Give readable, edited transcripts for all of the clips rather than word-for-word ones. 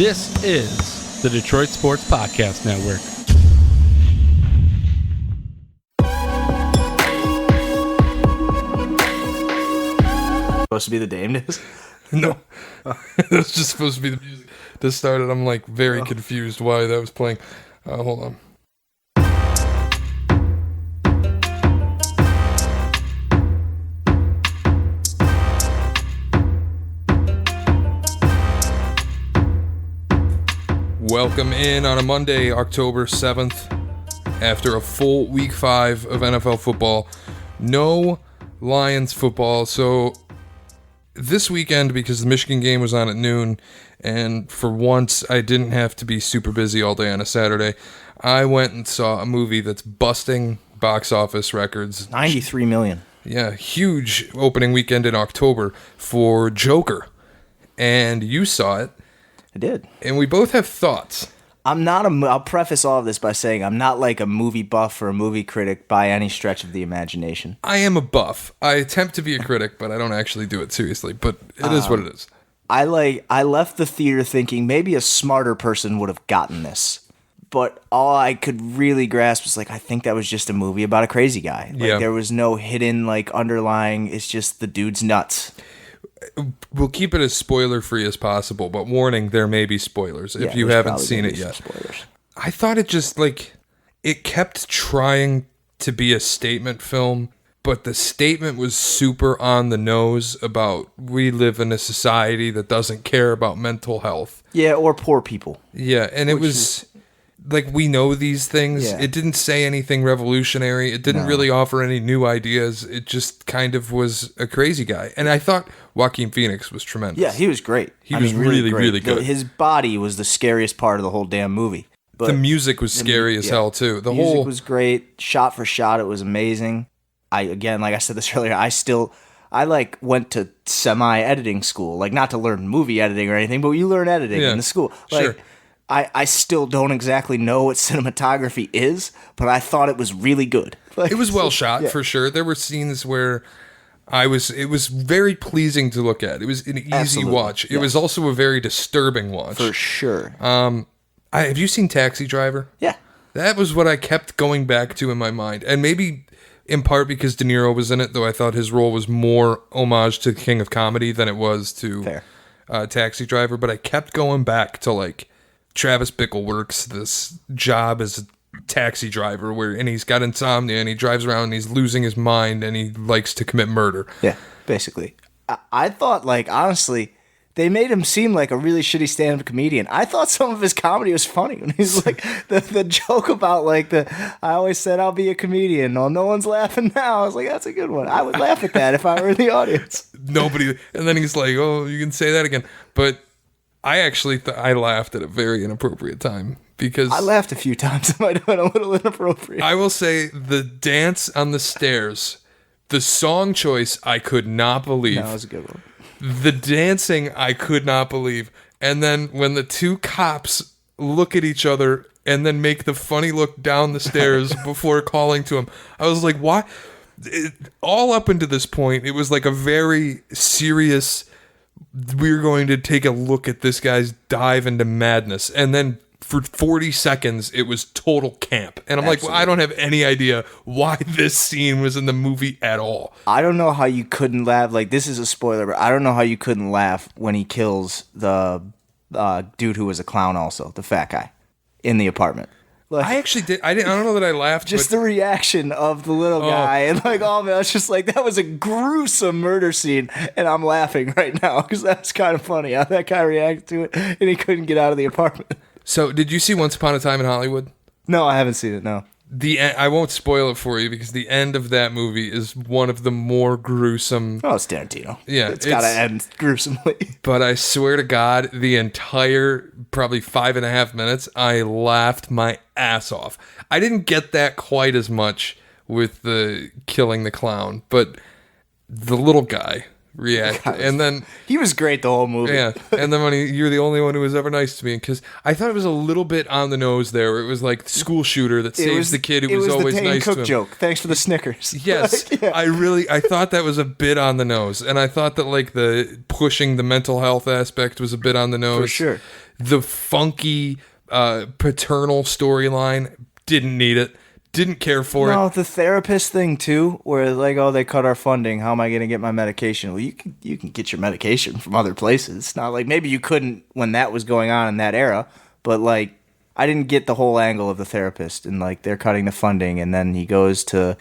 This is the Detroit Sports Podcast Network. Supposed to be the damnedest? No. It was just supposed to be the music that started. I'm like very confused why that was playing. Hold on. Welcome in on a Monday, October 7th, after a full Week 5 of NFL football. No Lions football, so this weekend, because the Michigan game was on at noon, and for once I didn't have to be super busy all day on a Saturday, I went and saw a movie that's busting box office records. 93 million. Yeah, huge opening weekend in October for Joker. And you saw it. I did. And we both have thoughts. I'll preface all of this by saying I'm not like a movie buff or a movie critic by any stretch of the imagination. I am a buff. I attempt to be a critic, but I don't actually do it seriously. But it is what it is. I left the theater thinking maybe a smarter person would have gotten this. But all I could really grasp was I think that was just a movie about a crazy guy. There was no hidden underlying, it's just the dude's nuts. We'll keep it as spoiler-free as possible, but warning, there may be spoilers if you haven't seen it yet. Spoilers. I thought it just, it kept trying to be a statement film, but the statement was super on the nose about we live in a society that doesn't care about mental health. Yeah, or poor people. Yeah, and it was... we know these things. Yeah. It didn't say anything revolutionary. It didn't really offer any new ideas. It just kind of was a crazy guy. And I thought Joaquin Phoenix was tremendous. Yeah, he was great. He was really, really good. His body was the scariest part of the whole damn movie. But the music was scary as hell, too. The music was great. Shot for shot, it was amazing. Like I said this earlier, I went to semi-editing school. Not to learn movie editing or anything, but you learn editing in the school. Sure. I still don't exactly know what cinematography is, but I thought it was really good. It was well shot, for sure. There were scenes where it was very pleasing to look at. It was an easy watch. It was also a very disturbing watch. For sure. Have you seen Taxi Driver? Yeah. That was what I kept going back to in my mind. And maybe in part because De Niro was in it, though I thought his role was more homage to the King of Comedy than it was to Taxi Driver. But I kept going back to Travis Bickle works this job as a taxi driver and he's got insomnia and he drives around and he's losing his mind and he likes to commit murder. Yeah, basically. I thought, honestly, they made him seem like a really shitty stand-up comedian. I thought some of his comedy was funny. When he's the joke about I always said I'll be a comedian. Oh, no one's laughing now. I was like, that's a good one. I would laugh at that if I were in the audience. Nobody. And then he's like, oh, you can say that again. But I actually I laughed at a very inappropriate time because... I laughed a few times. It might have been a little inappropriate. I will say the dance on the stairs, the song choice, I could not believe. No, that was a good one. The dancing, I could not believe. And then when the two cops look at each other and then make the funny look down the stairs before calling to him, I was like, why? All up until this point, it was a very serious... We're going to take a look at this guy's dive into madness. And then for 40 seconds, it was total camp. And I'm Absolutely. I don't have any idea why this scene was in the movie at all. I don't know how you couldn't laugh. This is a spoiler, but I don't know how you couldn't laugh when he kills the dude who was a clown also, the fat guy, in the apartment. I actually did. I don't know that I laughed. Just the reaction of the little guy, and oh man, it's just that was a gruesome murder scene, and I'm laughing right now because that's kind of funny how that guy reacted to it, and he couldn't get out of the apartment. So, did you see Once Upon a Time in Hollywood? No, I haven't seen it. No. I won't spoil it for you because the end of that movie is one of the more gruesome. Oh, it's Tarantino. Yeah, it's got to end gruesomely. But I swear to God, the entire probably 5.5 minutes, I laughed my ass off. I didn't get that quite as much with the killing the clown, but the little guy react. And then he was great the whole movie. Yeah. And then when you're the only one who was ever nice to me, because I thought it was a little bit on the nose there. Where it was like the school shooter that saves the kid who was always nice to him. It was the Dane Cook joke. Thanks for the Snickers. Yes. Like, yeah. I thought that was a bit on the nose. And I thought that like the pushing the mental health aspect was a bit on the nose. For sure. The funky paternal storyline, didn't need it. Didn't care for it. No, the therapist thing too, where like, oh, they cut our funding. How am I going to get my medication? Well, you can get your medication from other places. It's not like maybe you couldn't when that was going on in that era, but like I didn't get the whole angle of the therapist and like they're cutting the funding, and then he goes to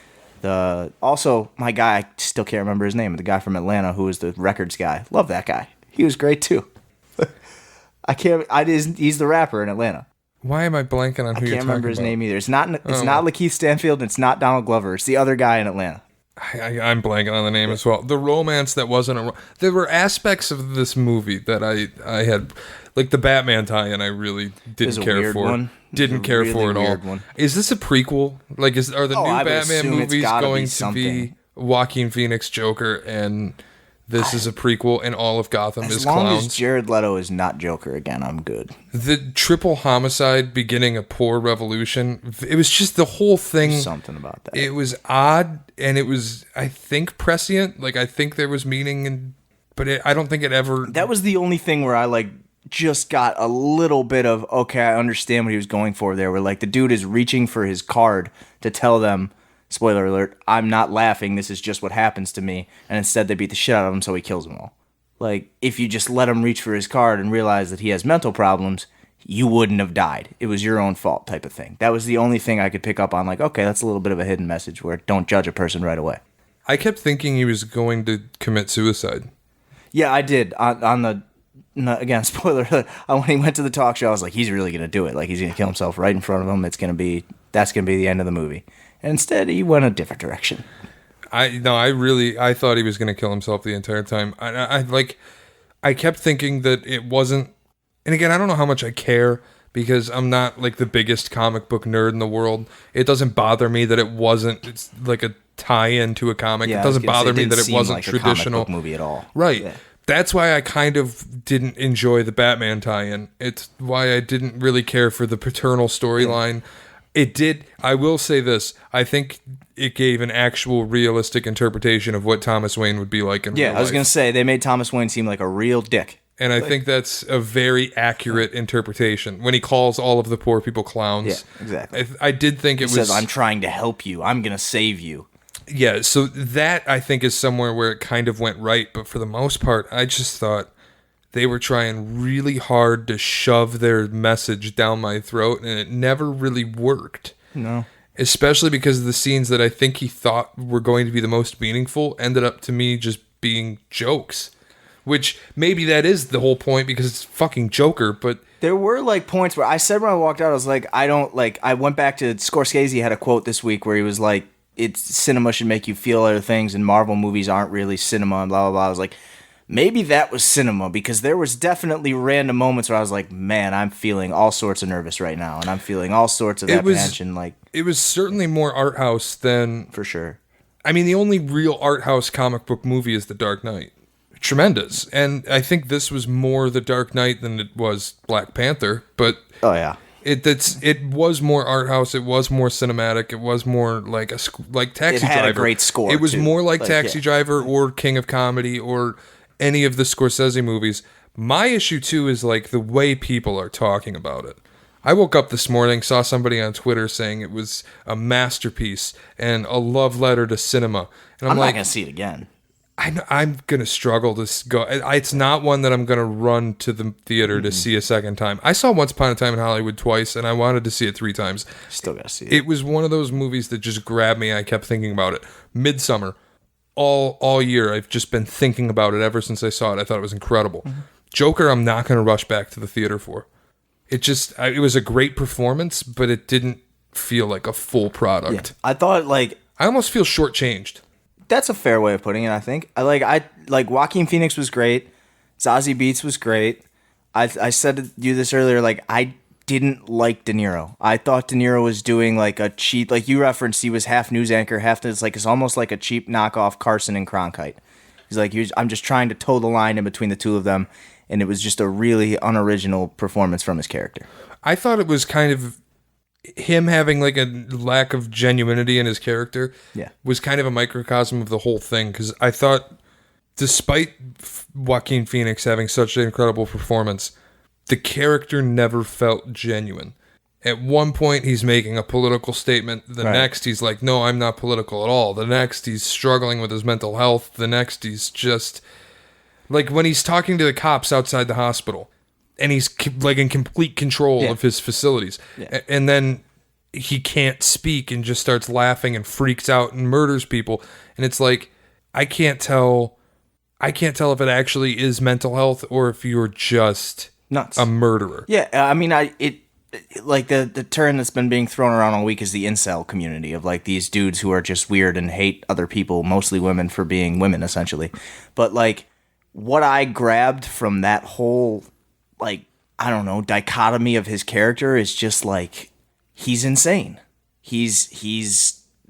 also my guy. I still can't remember his name. The guy from Atlanta who was the records guy. Love that guy. He was great too. He's the rapper in Atlanta. Why am I blanking on who you're talking about? I can't remember his name either. It's not Lakeith Stanfield. And it's not Donald Glover. It's the other guy in Atlanta. I'm blanking on the name as well. The romance that wasn't there were aspects of this movie that I had, like the Batman tie-in. I really didn't care for. Didn't care for at all. One. Is this a prequel? Like, are the new Batman movies going to be Joaquin Phoenix Joker and? This is a prequel, and all of Gotham is clowns. As long as Jared Leto is not Joker again, I'm good. The triple homicide beginning a poor revolution, it was just the whole thing. There's something about that. It was odd, and it was, I think, prescient. Like, I think there was meaning, but I don't think it ever... That was the only thing where I, like, just got a little bit of, okay, I understand what he was going for there, where, like, the dude is reaching for his card to tell them... Spoiler alert, I'm not laughing, this is just what happens to me. And instead they beat the shit out of him, so he kills them all. Like, if you just let him reach for his card and realize that he has mental problems, you wouldn't have died. It was your own fault type of thing. That was the only thing I could pick up on, like, okay, that's a little bit of a hidden message where don't judge a person right away. I kept thinking he was going to commit suicide. Yeah, I did. Again, spoiler alert, when he went to the talk show, I was like, he's really going to do it. Like, he's going to kill himself right in front of him. That's going to be the end of the movie. And instead, he went a different direction. I thought he was going to kill himself the entire time. I kept thinking that it wasn't, and again, I don't know how much I care because I'm not like the biggest comic book nerd in the world. It doesn't bother me that it's like a tie-in to a comic. Yeah, it doesn't bother me that it wasn't like traditional a comic book movie at all. Right. Yeah. That's why I kind of didn't enjoy the Batman tie-in. It's why I didn't really care for the paternal storyline. Yeah. It did. I will say this. I think it gave an actual realistic interpretation of what Thomas Wayne would be like in real life. Yeah, I was going to say, they made Thomas Wayne seem like a real dick. And I think that's a very accurate interpretation. When he calls all of the poor people clowns. Yeah, exactly. I did think he says, I'm trying to help you. I'm going to save you. Yeah, so that I think is somewhere where it kind of went right. But for the most part, I just thought... They were trying really hard to shove their message down my throat, and it never really worked. No. Especially because of the scenes that I think he thought were going to be the most meaningful ended up to me just being jokes. Which maybe that is the whole point because it's fucking Joker, but... There were like points where I said when I walked out, I was like, I went back to Scorsese had a quote this week where he was like, cinema should make you feel other things and Marvel movies aren't really cinema and blah, blah, blah. I was like... Maybe that was cinema because there was definitely random moments where I was like, man, I'm feeling all sorts of nervous right now. And I'm feeling all sorts of apprehension. It was certainly more art house than... For sure. I mean, the only real art house comic book movie is The Dark Knight. Tremendous. And I think this was more The Dark Knight than it was Black Panther. But... Oh, yeah. It was more art house. It was more cinematic. It was more like Taxi Driver. It had a great score, It was too. more like Taxi Driver or King of Comedy or... any of the Scorsese movies. My issue too is like the way people are talking about it. I woke up this morning, saw somebody on Twitter saying it was a masterpiece and a love letter to cinema. And I'm not like, going to see it again. I'm going to struggle to go. It's not one that I'm going to run to the theater to see a second time. I saw Once Upon a Time in Hollywood twice, and I wanted to see it 3 times. Still got to see it. It was one of those movies that just grabbed me. I kept thinking about it. Midsummer. All year, I've just been thinking about it ever since I saw it. I thought it was incredible. Mm-hmm. Joker, I'm not going to rush back to the theater for. It was a great performance, but it didn't feel like a full product. Yeah. I thought I almost feel shortchanged. That's a fair way of putting it. I think I like Joaquin Phoenix was great. Zazie Beetz was great. I said to you this earlier. Like I didn't like De Niro. I thought De Niro was doing like a cheap, like you referenced, he was half news anchor, half it's almost like a cheap knockoff Carson and Cronkite. He's like, I'm just trying to toe the line in between the two of them, and it was just a really unoriginal performance from his character. I thought it was kind of him having like a lack of genuinity in his character. Yeah, was kind of a microcosm of the whole thing because I thought, despite Joaquin Phoenix having such an incredible performance, the character never felt genuine. At one point, he's making a political statement. The next, he's like, no, I'm not political at all. The next, he's struggling with his mental health. The next, he's just... Like, when he's talking to the cops outside the hospital, and he's, like, in complete control of his facilities. Yeah. And then he can't speak and just starts laughing and freaks out and murders people. And it's like, I can't tell if it actually is mental health or if you're just nuts, a murderer. Yeah, I mean, like the term that's been being thrown around all week is the incel community of like these dudes who are just weird and hate other people, mostly women, for being women, essentially. But like, what I grabbed from that whole, like, I don't know, dichotomy of his character is just like, he's insane. He's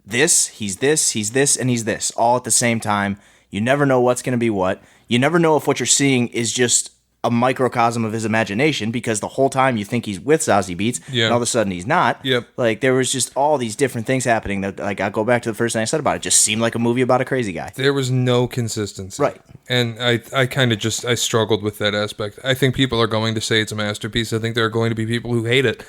this, he's this, he's this, and he's this, all at the same time. You never know what's going to be what. You never know if what you're seeing is just a microcosm of his imagination, because the whole time you think he's with Zazie Beetz, and all of a sudden he's not. Yep. Like, there was just all these different things happening that, like, I go back to the first thing I said about it. It just seemed like a movie about a crazy guy. There was no consistency. Right. And I kind of I struggled with that aspect. I think people are going to say it's a masterpiece. I think there are going to be people who hate it.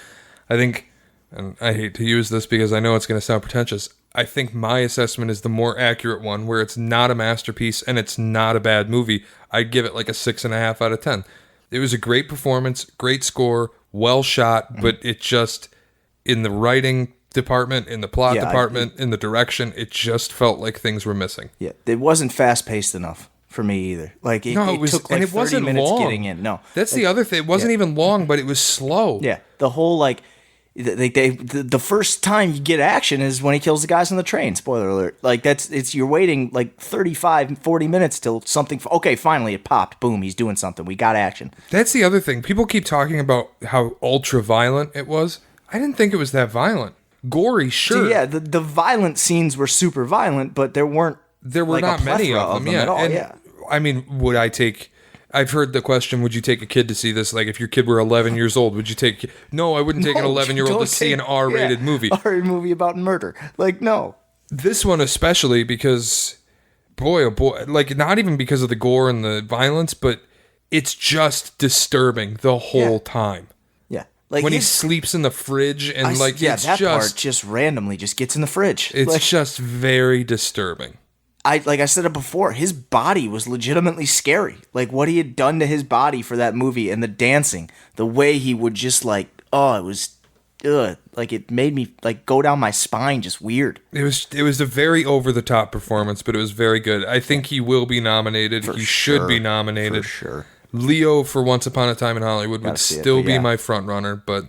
I think, and I hate to use this because I know it's going to sound pretentious, I think my assessment is the more accurate one, where it's not a masterpiece and it's not a bad movie. I'd give it like a 6.5 out of 10. It was a great performance, great score, well shot, but it just, in the writing department, in the plot department, in the direction, it just felt like things were missing. Yeah, it wasn't fast paced enough for me either. Like, it took like 30 minutes long. Getting in. No, that's the other thing. It wasn't even long, but it was slow. Yeah, the whole like. The first time you get action is when he kills the guys on the train. Spoiler alert. Like, you're waiting like 35, 40 minutes till something. Okay, finally it popped. Boom, he's doing something. We got action. That's the other thing. People keep talking about how ultra violent it was. I didn't think it was that violent. Gory, sure. So, yeah, the violent scenes were super violent, but there were like not many of them. At all. And, yeah. I mean, I've heard the question, would you take a kid to see this? Like, if your kid were 11 years old, would you take... No, I wouldn't take an 11-year-old to see an R-rated movie. R-rated movie about murder. Like, no. This one especially because, boy, oh boy, like, not even because of the gore and the violence, but it's just disturbing the whole time. Yeah. Like, when he sleeps in the fridge and, it's that part just randomly just gets in the fridge. It's just very disturbing. Like I said it before, his body was legitimately scary. Like, what he had done to his body for that movie, and the dancing, the way he would just like, it was, like, it made me like go down my spine, just weird. It was a very over the top performance, but it was very good. I think he will be nominated. He should be nominated for sure. Leo for Once Upon a Time in Hollywood would still be my front runner, but.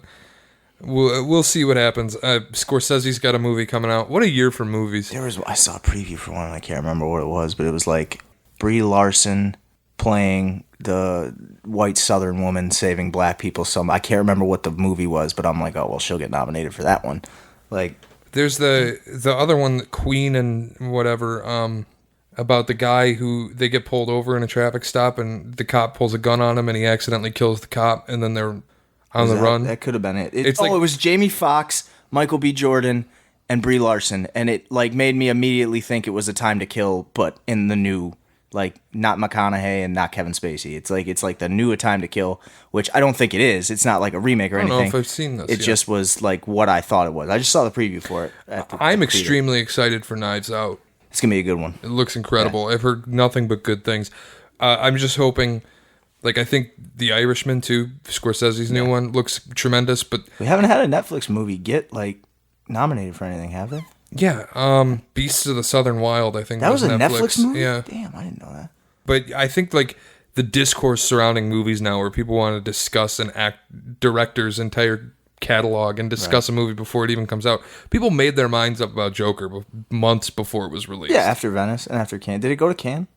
We'll see what happens. Scorsese's got a movie coming out. What a year for movies. I saw a preview for one. I can't remember what it was, but it was like Brie Larson playing the white Southern woman saving black people. I can't remember what the movie was, but I'm like, oh well, she'll get nominated for that one. Like, there's the other one, Queen and whatever. About the guy who they get pulled over in a traffic stop and the cop pulls a gun on him and he accidentally kills the cop and then they're on the run. That could have been it. It was Jamie Foxx, Michael B. Jordan, and Brie Larson, and it like made me immediately think it was A Time to Kill, but in the new, like, not McConaughey and not Kevin Spacey. It's like the new A Time to Kill, which I don't think it is. It's not like a remake or anything. I don't know if I've seen this. It just was like what I thought it was. I just saw the preview for it. I'm extremely excited for Knives Out. It's gonna be a good one. It looks incredible. Yeah. I've heard nothing but good things. I'm just hoping. Like, I think The Irishman, too, Scorsese's new one, looks tremendous, but... We haven't had a Netflix movie get, like, nominated for anything, have they? Yeah, Beasts of the Southern Wild, I think that was a Netflix movie? Yeah. Damn, I didn't know that. But I think, like, the discourse surrounding movies now, where people want to discuss an director's entire catalog and discuss a movie before it even comes out. People made their minds up about Joker months before it was released. Yeah, after Venice and after Cannes. Did it go to Cannes?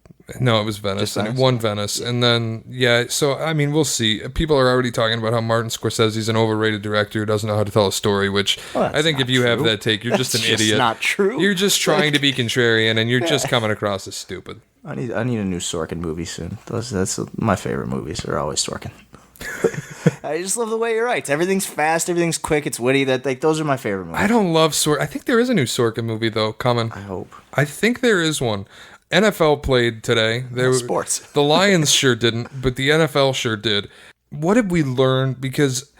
No, it was Venice, and it won Venice. And then, so, I mean, we'll see. People are already talking about how Martin Scorsese's an overrated director who doesn't know how to tell a story, which I think if you have that take, you're just an idiot. That's not true. You're just trying to be contrarian, and you're just coming across as stupid. I need a new Sorkin movie soon. That's my favorite movies. They're always Sorkin. I just love the way he writes. Everything's fast, everything's quick, it's witty. Those are my favorite movies. I don't love Sorkin. I think there is a new Sorkin movie, though, coming. I hope. I think there is one. NFL played today. Sports. The Lions sure didn't, but the NFL sure did. what did we learn? Because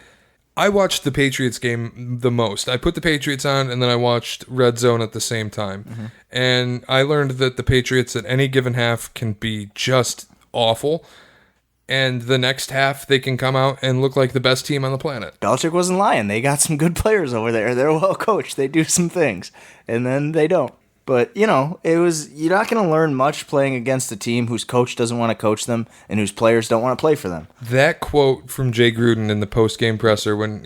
I watched the Patriots game the most. I put the Patriots on, and then I watched Red Zone at the same time. And I learned that the Patriots at any given half can be just awful. And the next half, they can come out and look like the best team on the planet. Belichick wasn't lying. They got some good players over there. They're well coached. They do some things, and then they don't. But, you're not going to learn much playing against a team whose coach doesn't want to coach them and whose players don't want to play for them. That quote from Jay Gruden in the post-game presser when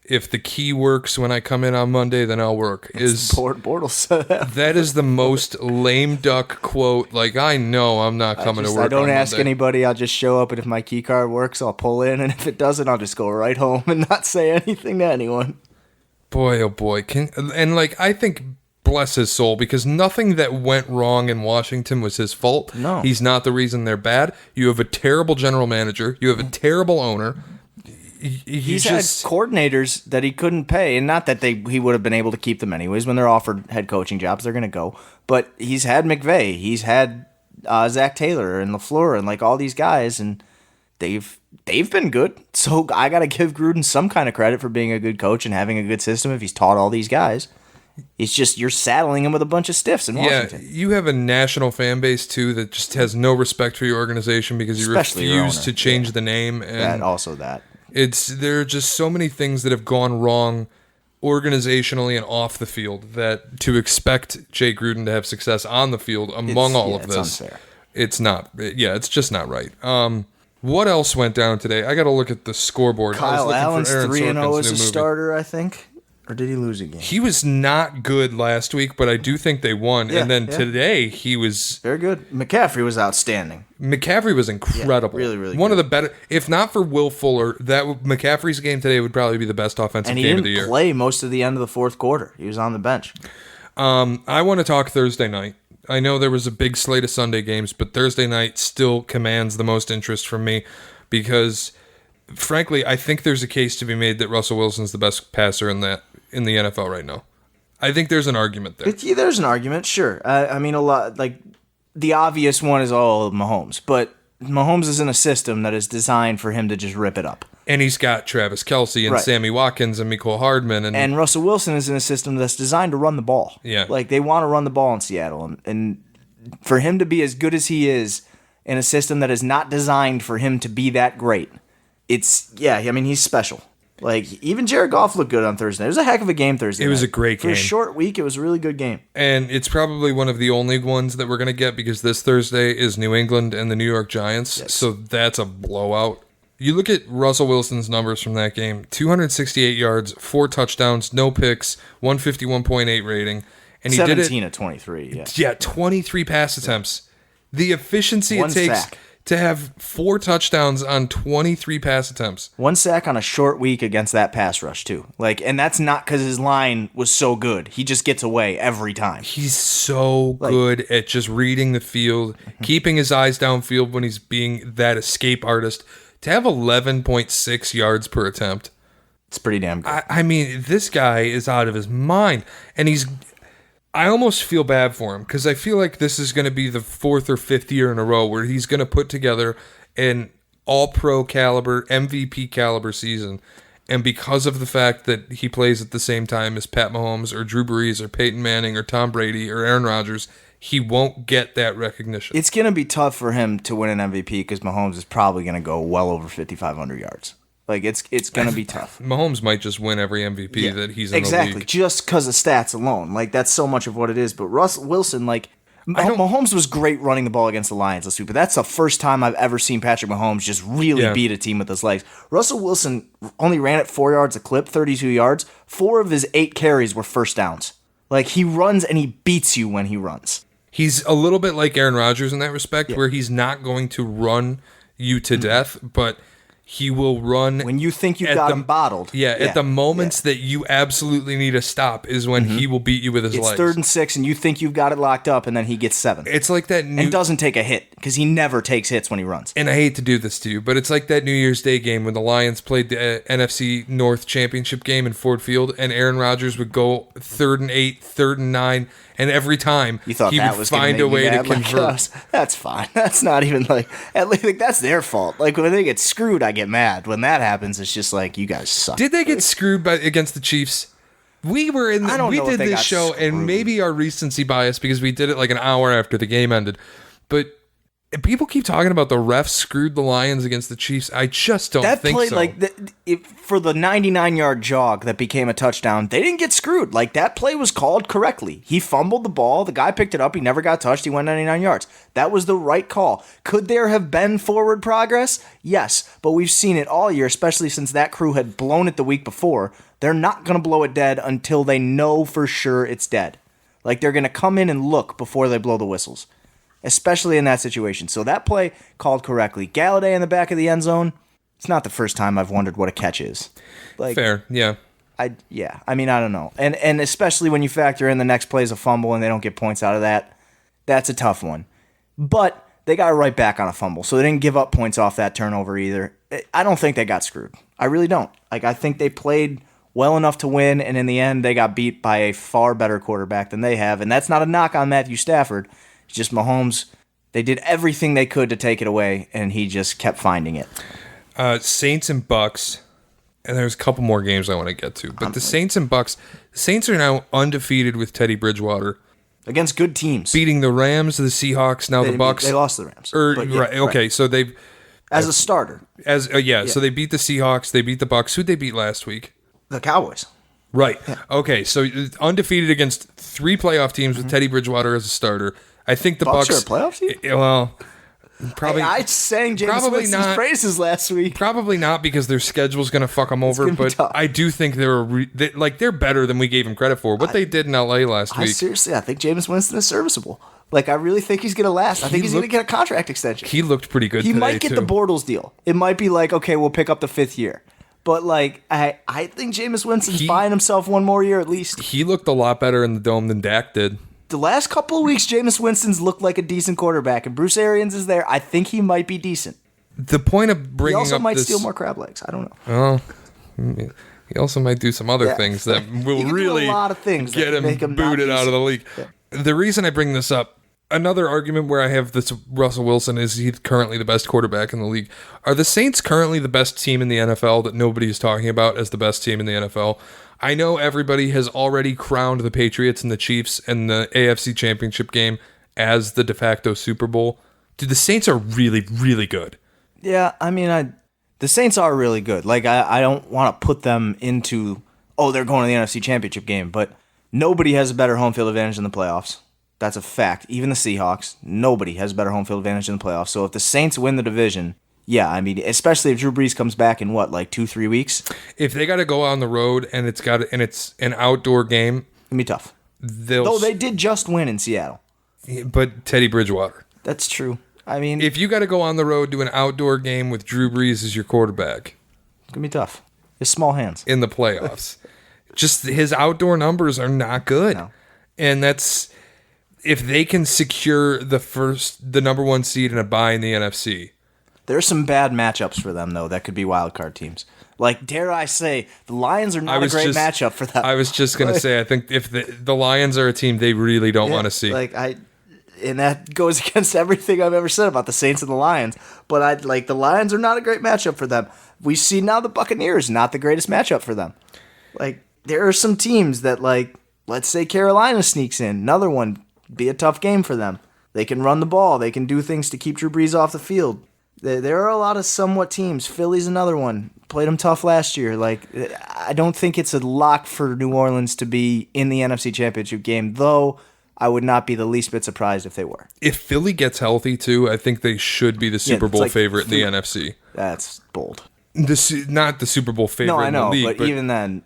if the key works when I come in on Monday, then I'll work. Bortles said that. That is the most lame duck quote. Like, I know I'm not coming to work. I don't on ask Monday. anybody. I'll just show up, and if my key card works, I'll pull in, and if it doesn't, I'll just go right home and not say anything to anyone. Boy, oh boy. I think, bless his soul, because nothing that went wrong in Washington was his fault. No. He's not the reason they're bad. You have a terrible general manager. You have a terrible owner. He's had coordinators that he couldn't pay, and not that he would have been able to keep them anyways. When they're offered head coaching jobs, they're going to go. But he's had McVay, he's had Zach Taylor and LaFleur, and all these guys, and they've been good. So I got to give Gruden some kind of credit for being a good coach and having a good system if he's taught all these guys. It's just you're saddling him with a bunch of stiffs in Washington. Yeah, you have a national fan base too that just has no respect for your organization because you Especially your refuse owner. to change the name. And that. There are just so many things that have gone wrong organizationally and off the field that to expect Jay Gruden to have success on the field among all of this, unfair. It's not. Yeah, it's just not right. What else went down today? I got to look at the scoreboard. Kyle Allen's 3-0 as a movie. starter, I think. Or did he lose again? He was not good last week, but I do think they won. Yeah, and then yeah. today he was... Very good. McCaffrey was outstanding. McCaffrey was incredible. Yeah, really, really One good. of the better... If not for Will Fuller, McCaffrey's game today would probably be the best offensive game of the year. And he didn't play most of the end of the fourth quarter. He was on the bench. I want to talk Thursday night. I know there was a big slate of Sunday games, but Thursday night still commands the most interest from me because, frankly, I think there's a case to be made that Russell Wilson's the best passer in the NFL right now. I think there's an argument there. There's an argument, sure. I mean, a lot the obvious one is Mahomes, but Mahomes is in a system that is designed for him to just rip it up. And he's got Travis Kelce and Right. Sammy Watkins and Mecole Hardman. And Russell Wilson is in a system that's designed to run the ball. Yeah. They want to run the ball in Seattle. And for him to be as good as he is in a system that is not designed for him to be that great, he's special. Even Jared Goff looked good on Thursday. It was a heck of a game Thursday It was night. a great For game. a short week, it was a really good game. And it's probably one of the only ones that we're going to get because this Thursday is New England and the New York Giants. Yes. So that's a blowout. You look at Russell Wilson's numbers from that game, 268 yards, 4 touchdowns, no picks, 151.8 rating. And he 17 did of 23, yeah. Yeah, 23 pass attempts. The efficiency One it takes sack. to have 4 touchdowns on 23 pass attempts. 1 sack on a short week against that pass rush, too. And that's not because his line was so good. He just gets away every time. He's so good at just reading the field, keeping his eyes downfield when he's being that escape artist. To have 11.6 yards per attempt. It's pretty damn good. I mean, this guy is out of his mind. And I almost feel bad for him because I feel like this is going to be the 4th or 5th year in a row where he's going to put together an all-pro caliber, MVP caliber season. And because of the fact that he plays at the same time as Pat Mahomes or Drew Brees or Peyton Manning or Tom Brady or Aaron Rodgers, he won't get that recognition. It's going to be tough for him to win an MVP because Mahomes is probably going to go well over 5,500 yards. It's going to be tough. Mahomes might just win every MVP that he's in the league. Just because of stats alone. That's so much of what it is. But Russell Wilson, Mahomes was great running the ball against the Lions this week, but that's the first time I've ever seen Patrick Mahomes just really beat a team with his legs. Russell Wilson only ran it 4 yards a clip, 32 yards. 4 of his 8 carries were first downs. He runs and he beats you when he runs. He's a little bit like Aaron Rodgers in that respect, where he's not going to run you to death, but he will run when you think you've got him bottled. At the moments that you absolutely need a stop is when he will beat you with his legs. It's 3rd and 6, and you think you've got it locked up, and then he gets 7. It's like that and doesn't take a hit because he never takes hits when he runs. And I hate to do this to you, but it's like that New Year's Day game when the Lions played the NFC North Championship game in Ford Field, and Aaron Rodgers would go 3rd and 8, 3rd and 9, and every time You thought he that would was gonna find make a me way to mad? Like, convert. that's fine. That's not even like, at least like, that's their fault. Like when they get screwed, I get mad. When that happens, it's just like, you guys suck. Did they get screwed against the Chiefs? We were in. I don't We know if did they this got show, screwed. and maybe our recency bias because we did it like an hour after the game ended. But people keep talking about the refs screwed the Lions against the Chiefs. I just don't That think play, so. like, for the 99-yard jog that became a touchdown, they didn't get screwed. Like, that play was called correctly. He fumbled the ball. The guy picked it up. He never got touched. He went 99 yards. That was the right call. Could there have been forward progress? Yes, but we've seen it all year, especially since that crew had blown it the week before. They're not going to blow it dead until they know for sure it's dead. Like, they're going to come in and look before they blow the whistles, especially in that situation. So that play called correctly. Galladay in the back of the end zone, it's not the first time I've wondered what a catch is. Like, Fair, yeah. I mean, I don't know. And especially when you factor in the next play is a fumble and they don't get points out of that, that's a tough one. But they got right back on a fumble, so they didn't give up points off that turnover either. I don't think they got screwed. I really don't. Like, I think they played well enough to win, and in the end, they got beat by a far better quarterback than they have. And that's not a knock on Matthew Stafford. It's just Mahomes. They did everything they could to take it away, and he just kept finding it. Saints and Bucks, and there's a couple more games I want to get to. But the Saints and Bucks, the Saints are now undefeated with Teddy Bridgewater, Against good teams. beating the Rams, the Seahawks, now the Bucks. They lost to the Rams. But yeah, right, okay, so they've As a starter, so they beat the Seahawks, they beat the Bucks. Who'd they beat last week? the Cowboys. Right. Okay, so undefeated against 3 playoff teams with Teddy Bridgewater as a starter. I think the Bucks Bucks are a playoff team? Well, probably I sang James probably Winston's not. praises last week. Probably not because their schedule's going to fuck them over, gonna be but tough. I do think they're better than we gave them credit for. What they did in LA last week. I think James Winston is serviceable. Like, I really think he's going to last. I think he's going to get a contract extension. He looked pretty good He today, might get too. the Bortles deal. It might be like, okay, we'll pick up the 5th year. But, like, I think Jameis Winston's buying himself one more year at least. He looked a lot better in the dome than Dak did. The last couple of weeks, Jameis Winston's looked like a decent quarterback, and Bruce Arians is there. I think he might be decent. The point of He bringing also up might this, steal more crab legs. I don't know. Well, he also might do some other things that He will can do really a lot of things that get can make him him not booted out of the decent. league. The reason I bring this up, another argument where I have this Russell Wilson is he's currently the best quarterback in the league. Are the Saints currently the best team in the NFL that nobody is talking about as the best team in the NFL? I know everybody has already crowned the Patriots and the Chiefs and the AFC Championship game as the de facto Super Bowl. Dude, the Saints are really, really good. Yeah, I mean, the Saints are really good. Like, I don't want to put them into, they're going to the NFC Championship game, but nobody has a better home field advantage in the playoffs. That's a fact. Even the Seahawks, nobody has a better home field advantage in the playoffs. So if the Saints win the division, yeah, I mean, especially if Drew Brees comes back in 2-3 weeks, If they got to go on the road and it's an outdoor game, it'll be tough. they'll. Though they did just win in Seattle. But Teddy Bridgewater. That's true. I mean, If you got to go on the road to an outdoor game with Drew Brees as your quarterback it's going to be tough. His small hands. in the playoffs, just his outdoor numbers are not good. No. And that's if they can secure the number 1 seed in a bye in the NFC. There's some bad matchups for them, though, that could be wild card teams. Like, dare I say, the Lions are not a great matchup for them. I was just going to say, I think if the Lions are a team they really don't want to see. And that goes against everything I've ever said about the Saints and the Lions. But the Lions are not a great matchup for them. We see now the Buccaneers, not the greatest matchup for them. Like, there are some teams that, let's say Carolina sneaks in. Another one, be a tough game for them. They can run the ball. They can do things to keep Drew Brees off the field. There are a lot of somewhat teams. Philly's another one. Played them tough last year. I don't think it's a lock for New Orleans to be in the NFC Championship game, though I would not be the least bit surprised if they were. If Philly gets healthy too, I think they should be the Super Bowl favorite in the NFC. That's bold. Not the Super Bowl favorite No, I know, in the league, but even then,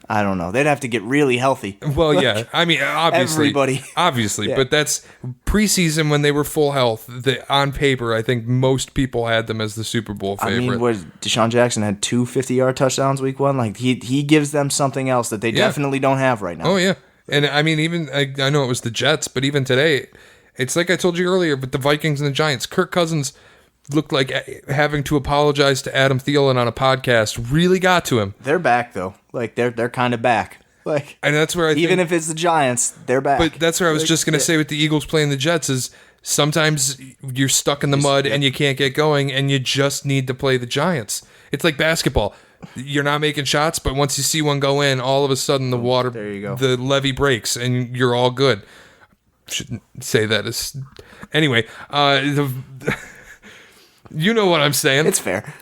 I don't know. They'd have to get really healthy. Well, yeah. I mean, obviously. Everybody. Obviously. Yeah. But that's preseason when they were full health. On paper, I think most people had them as the Super Bowl favorite. I mean, Deshaun Jackson had 2 50-yard touchdowns week 1. He gives them something else that they definitely don't have right now. Oh, yeah. And I mean, even I know it was the Jets, but even today, it's like I told you earlier, but the Vikings and the Giants, Kirk Cousins looked like having to apologize to Adam Thielen on a podcast really got to him. They're back, though. They're kind of back. Like, And that's where even if it's the Giants, they're back. But that's where I was just going to say with the Eagles playing the Jets is sometimes you're stuck in the mud and you can't get going and you just need to play the Giants. It's like basketball. You're not making shots, but once you see one go in, all of a sudden the water, there you go. the levee breaks and you're all good. Shouldn't say that as... Anyway, you know what I'm saying. It's fair.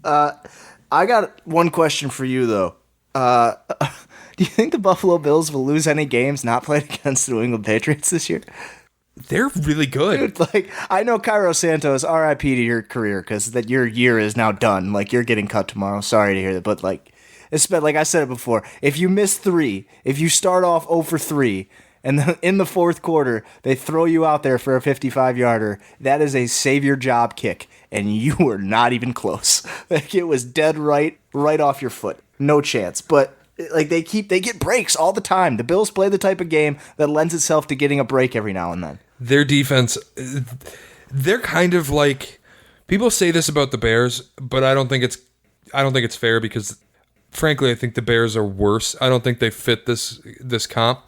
I got one question for you, though. Do you think the Buffalo Bills will lose any games not played against the New England Patriots this year? They're really good. Dude, like, I know Cairo Santos, RIP to your career, because that your year is now done. Like, you're getting cut tomorrow. Sorry to hear that, but like I said it before, if you miss 3, if you start off 0 for 3, and then in the fourth quarter they throw you out there for a 55-yarder, that is a save your job kick, and you were not even close. Like, it was dead right off your foot. No chance. But like they get breaks all the time. The Bills play the type of game that lends itself to getting a break every now and then. Their defense, they're kind of like, people say this about the Bears, but I don't think it's fair because frankly I think the Bears are worse. I don't think they fit this comp.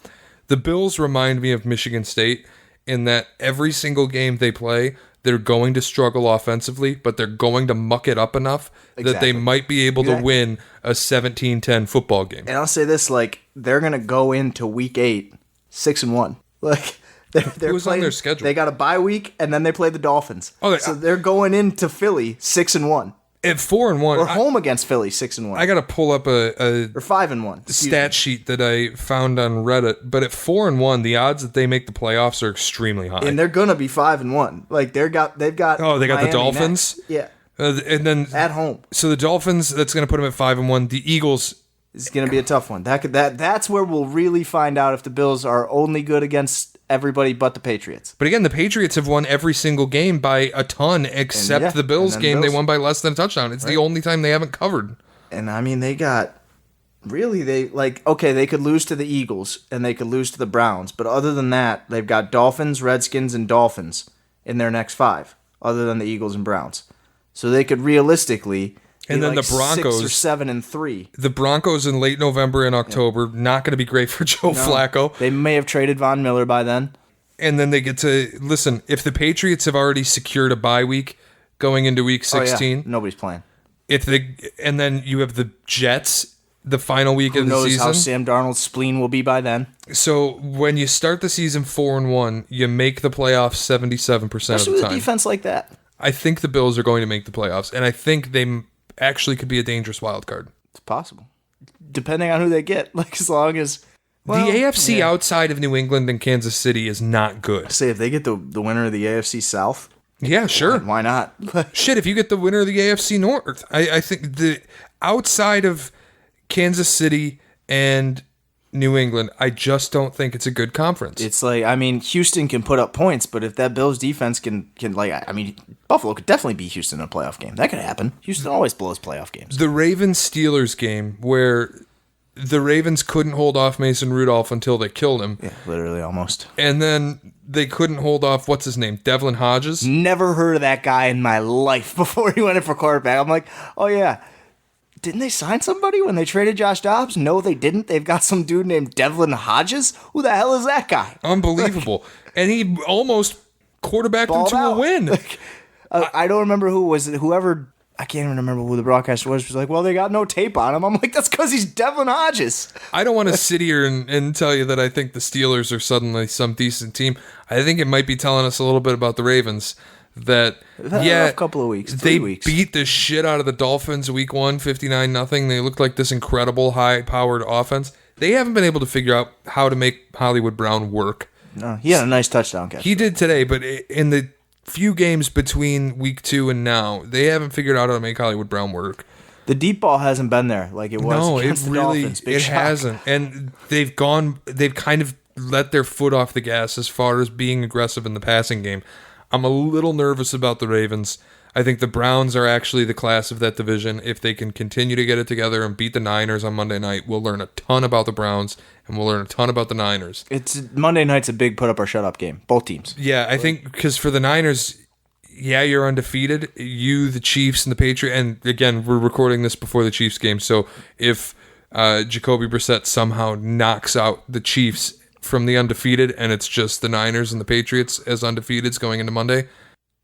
The Bills remind me of Michigan State in that every single game they play, they're going to struggle offensively, but they're going to muck it up enough that they might be able to win a 17-10 football game. And I'll say this, like, they're going to go into week 8 6-1. Like, they're Who's on their schedule? They got a bye week, and then they play the Dolphins. So they're going into Philly 6-1. At 4-1, or home against Philly 6-1. I got to pull up a or 5-1 stat sheet that I found on Reddit. But at 4-1, the odds that they make the playoffs are extremely high. And they're gonna be 5-1. Like they've got. Oh, they got Miami the Dolphins. next. Yeah. And then at home. So the Dolphins, that's going to put them at 5-1. The Eagles. It's going to be a tough one. That's where we'll really find out if the Bills are only good against everybody but the Patriots. But again, the Patriots have won every single game by a ton, except the Bills game. They won by less than a touchdown. It's the only time they haven't covered. And I mean, they could lose to the Eagles and they could lose to the Browns. But other than that, they've got Dolphins, Redskins, and Dolphins in their next 5, other than the Eagles and Browns. So they could realistically... And then the Broncos 6 or 7-3. The Broncos in late November and October, not going to be great for Joe Flacco. They may have traded Von Miller by then. And then they get to listen. If the Patriots have already secured a bye week going into Week 16, nobody's playing. And then you have the Jets the final week of the season. Who knows how Sam Darnold's spleen will be by then? So when you start the season 4-1, you make the playoffs 77% of the time. Especially with a defense like that. I think the Bills are going to make the playoffs, and I think they actually could be a dangerous wild card. It's possible, depending on who they get. Like as long as the AFC outside of New England and Kansas City is not good. Say if they get the winner of the AFC South, yeah, sure, why not? Shit, if you get the winner of the AFC North, I think the outside of Kansas City and New England, I just don't think it's a good conference. It's like, I mean, Houston can put up points, but if that Bills defense can Buffalo could definitely beat Houston in a playoff game. That could happen. Houston always blows playoff games. The Ravens-Steelers game where the Ravens couldn't hold off Mason Rudolph until they killed him. Yeah, literally almost. And then they couldn't hold off, what's his name, Devlin Hodges? Never heard of that guy in my life before he went in for quarterback. I'm like, oh yeah. Didn't they sign somebody when they traded Josh Dobbs? No, they didn't. They've got some dude named Devlin Hodges. Who the hell is that guy? Unbelievable. And he almost quarterbacked them to a win. I don't remember who was it. Whoever, I can't even remember who the broadcaster was like, well, they got no tape on him. I'm like, that's because he's Devlin Hodges. I don't want to sit here and tell you that I think the Steelers are suddenly some decent team. I think it might be telling us a little bit about the Ravens. That a couple of weeks, they beat the shit out of the Dolphins week 1, 59-0. They looked like this incredible high-powered offense. They haven't been able to figure out how to make Hollywood Brown work. No, he had a nice touchdown catch. He did today, but in the few games between week 2 and now, they haven't figured out how to make Hollywood Brown work. The deep ball hasn't been there like it was against the Dolphins. It hasn't. And they've kind of let their foot off the gas as far as being aggressive in the passing game. I'm a little nervous about the Ravens. I think the Browns are actually the class of that division. If they can continue to get it together and beat the Niners on Monday night, we'll learn a ton about the Browns and we'll learn a ton about the Niners. Monday night's a big put up or shut up game. Both teams. Yeah, I think because for the Niners, yeah, you're undefeated. You, the Chiefs, and the Patriots, and again, we're recording this before the Chiefs game, so if Jacoby Brissett somehow knocks out the Chiefs from the undefeated, and it's just the Niners and the Patriots as undefeateds going into Monday.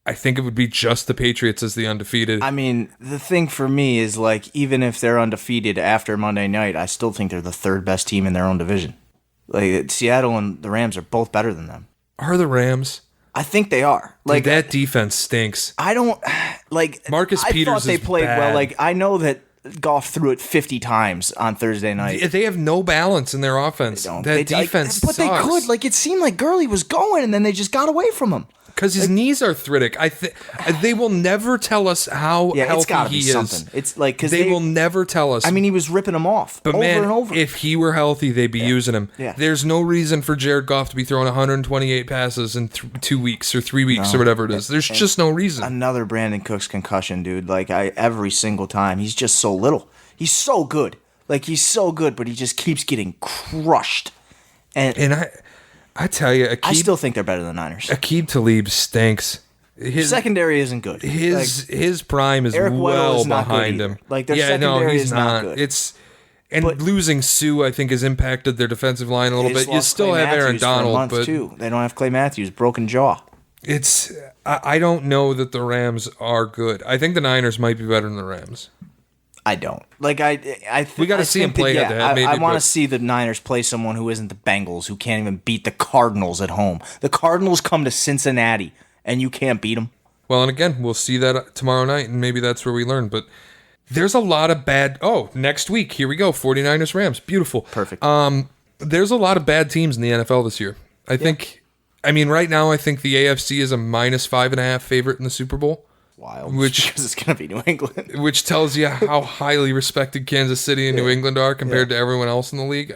I think it would be just the Patriots as the undefeated. I mean, the thing for me is, like, even if they're undefeated after Monday night, I still think they're the third best team in their own division. Like, Seattle and the Rams are both better than them. Are the Rams? I think they are. Like, dude, that defense stinks. I don't, like, Marcus Peters thought they played bad. well. Like, I know that Goff threw it 50 times on Thursday night. They have no balance in their offense. That defense but sucks. they could. Like, it seemed like Gurley was going, and then they just got away from him. Because his knees are arthritic. They will never tell us how healthy it's gotta he be is. something. It's like, because they will never tell us. I mean, he was ripping them off over and over. If he were healthy, they'd be using him. Yeah. There's no reason for Jared Goff to be throwing 128 passes in 2 weeks or 3 weeks or whatever it is. There's just no reason. Another Brandon Cooks concussion, dude. Like, every single time, he's just so little. He's so good. Like, he's so good, but he just keeps getting crushed. And I tell you, I still think they're better than the Niners. Aqib Talib stinks. His secondary isn't good. His prime is Eric Weddle well is not behind good him. Like, their secondary is not good. But losing Sue, I think, has impacted their defensive line a little bit. You still have Aaron Donald, but too. They don't have Clay Matthews, broken jaw. I don't know that the Rams are good. I think the Niners might be better than the Rams. I don't. Like, we got to see him play head to head. I want to see the Niners play someone who isn't the Bengals, who can't even beat the Cardinals at home. The Cardinals come to Cincinnati, and you can't beat them. Well, and again, we'll see that tomorrow night, and maybe that's where we learn. But there's a lot of bad... Oh, next week, here we go, 49ers Rams. Beautiful. Perfect. There's a lot of bad teams in the NFL this year. I think... I mean, right now, I think the AFC is a -5.5 favorite in the Super Bowl. Wild, because it's going to be New England. Which tells you how highly respected Kansas City and New England are compared to everyone else in the league.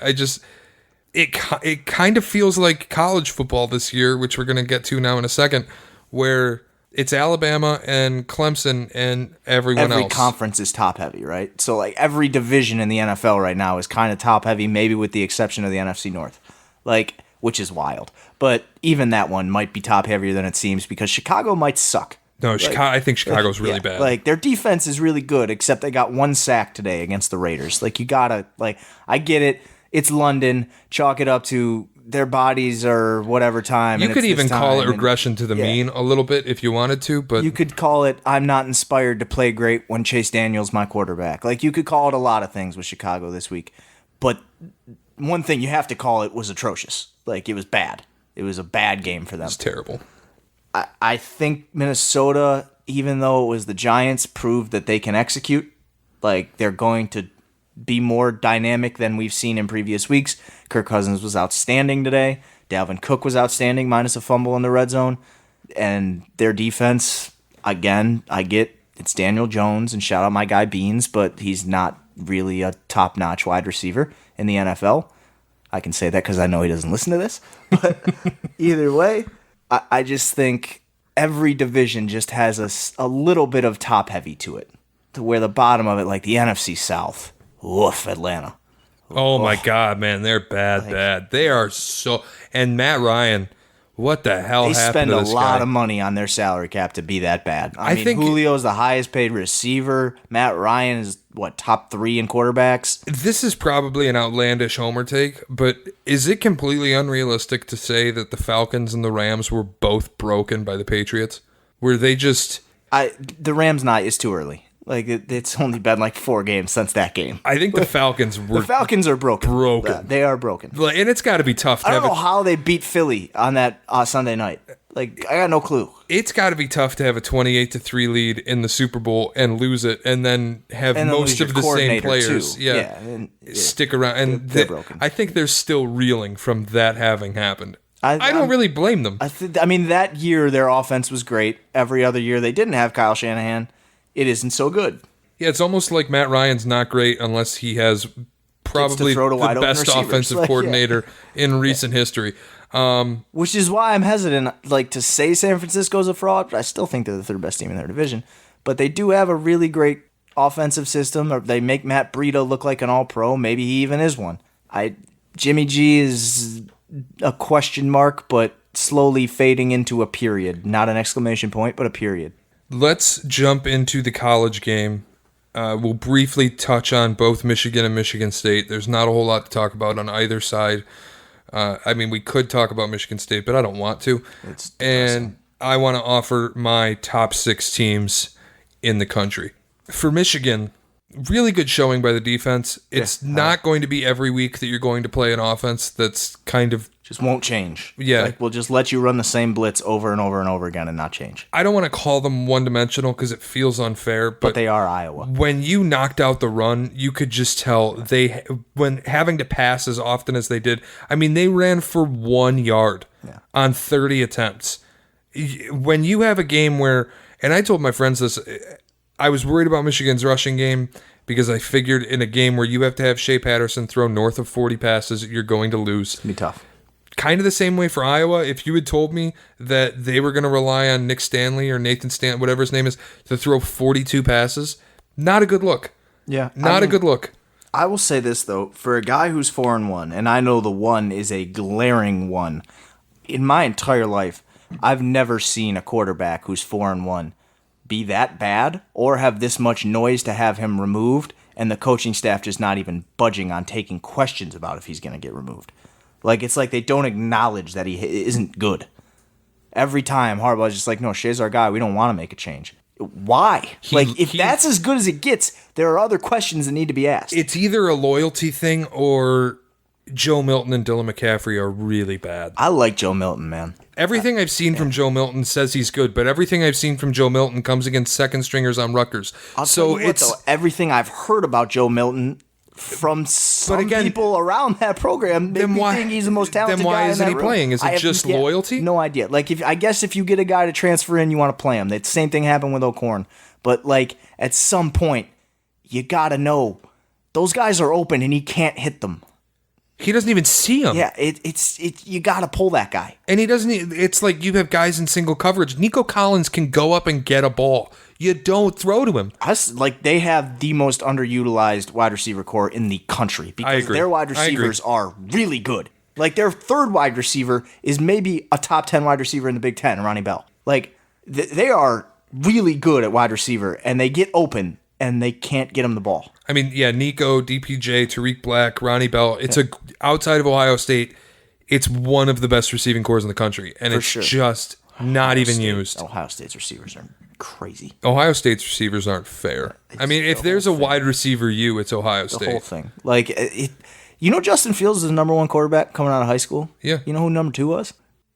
It kind of feels like college football this year, which we're going to get to now in a second, where it's Alabama and Clemson and everyone else. Every conference is top-heavy, right? So, like, every division in the NFL right now is kind of top-heavy, maybe with the exception of the NFC North, like, which is wild. But even that one might be top-heavier than it seems because Chicago might suck. No, I think Chicago's really bad. Like, their defense is really good, except they got 1 sack today against the Raiders. Like, you gotta, like, I get it. It's London. Chalk it up to their bodies or whatever time. You could even call it regression to the mean a little bit if you wanted to, but... You could call it, I'm not inspired to play great when Chase Daniel's my quarterback. Like, you could call it a lot of things with Chicago this week. But one thing you have to call it was atrocious. Like, it was bad. It was a bad game for them. It's terrible. I think Minnesota, even though it was the Giants, proved that they can execute. Like, they're going to be more dynamic than we've seen in previous weeks. Kirk Cousins was outstanding today. Dalvin Cook was outstanding, minus a fumble in the red zone. And their defense, again, I get it's Daniel Jones, and shout out my guy Beans, but he's not really a top-notch wide receiver in the NFL. I can say that because I know he doesn't listen to this. But either way... I just think every division just has a little bit of top-heavy to it, to where the bottom of it, like the NFC South, woof, Atlanta. Oh, my God, man, they're bad. They are so... And Matt Ryan, what the hell happened to this guy? They spend a lot of money on their salary cap to be that bad. I mean, think Julio's the highest-paid receiver. Matt Ryan is, top 3 in quarterbacks? This is probably an outlandish homer take, but is it completely unrealistic to say that the Falcons and the Rams were both broken by the Patriots? Were they just... The Rams is too early. Like, it's only been 4 games since that game. I think the Falcons were... The Falcons are broken. They are broken. And it's got to be tough to I don't know how they beat Philly on that Sunday night. Like, I got no clue. It's got to be tough to have a 28-3 lead in the Super Bowl and lose it, and then have most of the same players stick around. And they're broken. I think they're still reeling from that having happened. I don't really blame them. I mean, that year their offense was great. Every other year they didn't have Kyle Shanahan. It isn't so good. Yeah, it's almost like Matt Ryan's not great unless he has probably the best offensive coordinator in recent history. Which is why I'm hesitant, to say San Francisco's a fraud, but I still think they're the 3rd best team in their division. But they do have a really great offensive system. Or they make Matt Breida look like an all-pro. Maybe he even is one. Jimmy G is a question mark, but slowly fading into a period. Not an exclamation point, but a period. Let's jump into the college game We'll briefly touch on both Michigan and Michigan State. There's not a whole lot to talk about on either side. We could talk about Michigan State, but I don't want to. It's depressing. And I want to offer my top 6 teams in the country. For Michigan, really good showing by the defense. It's not going to be every week that you're going to play an offense that's kind of... Just won't change. Yeah. Like, we'll just let you run the same blitz over and over and over again and not change. I don't want to call them one-dimensional because it feels unfair, But they are Iowa. when you knocked out the run, you could just tell when having to pass as often as they did. They ran for 1 yard on 30 attempts. When you have a game where, and I told my friends this, I was worried about Michigan's rushing game because I figured in a game where you have to have Shea Patterson throw north of 40 passes, you're going to lose. It's going to be tough. Kind of the same way for Iowa. If you had told me that they were going to rely on Nick Stanley or Nathan Stanley, whatever his name is, to throw 42 passes, not a good look. Yeah. Not a good look. I will say this, though. For a guy who's 4-1, and I know the 1 is a glaring 1, in my entire life, I've never seen a quarterback who's 4-1 be that bad or have this much noise to have him removed and the coaching staff just not even budging on taking questions about if he's going to get removed. Like, it's like they don't acknowledge that he isn't good. Every time, Harbaugh's just like, no, Shea's our guy. We don't want to make a change. Why? If that's as good as it gets, there are other questions that need to be asked. It's either a loyalty thing or Joe Milton and Dylan McCaffrey are really bad. I like Joe Milton, man. Everything I've seen from Joe Milton says he's good, but everything I've seen from Joe Milton comes against second stringers on Rutgers. I'll tell you what, though, everything I've heard about Joe Milton from some people around that program, they think he's the most talented guy. Then why in isn't that he room. playing? Is it just loyalty? No idea. Like, I guess if you get a guy to transfer in, you want to play him. The same thing happened with O'Korn. But at some point, you got to know those guys are open and he can't hit them. He doesn't even see them. Yeah, you got to pull that guy. And he doesn't. It's like you have guys in single coverage. Nico Collins can go up and get a ball. You don't throw to him. They have the most underutilized wide receiver core in the country because their wide receivers are really good. Like, their third wide receiver is maybe a top 10 wide receiver in the Big Ten, Ronnie Bell. They are really good at wide receiver, and they get open, and they can't get him the ball. Nico, DPJ, Tariq Black, Ronnie Bell. It's outside of Ohio State, it's one of the best receiving cores in the country, and it's just not even used. Ohio State's receivers are crazy. Ohio State's receivers aren't fair. If there's a wide receiver it's Ohio State. The whole thing. Justin Fields is the number 1 quarterback coming out of high school? Yeah. You know who number 2 was?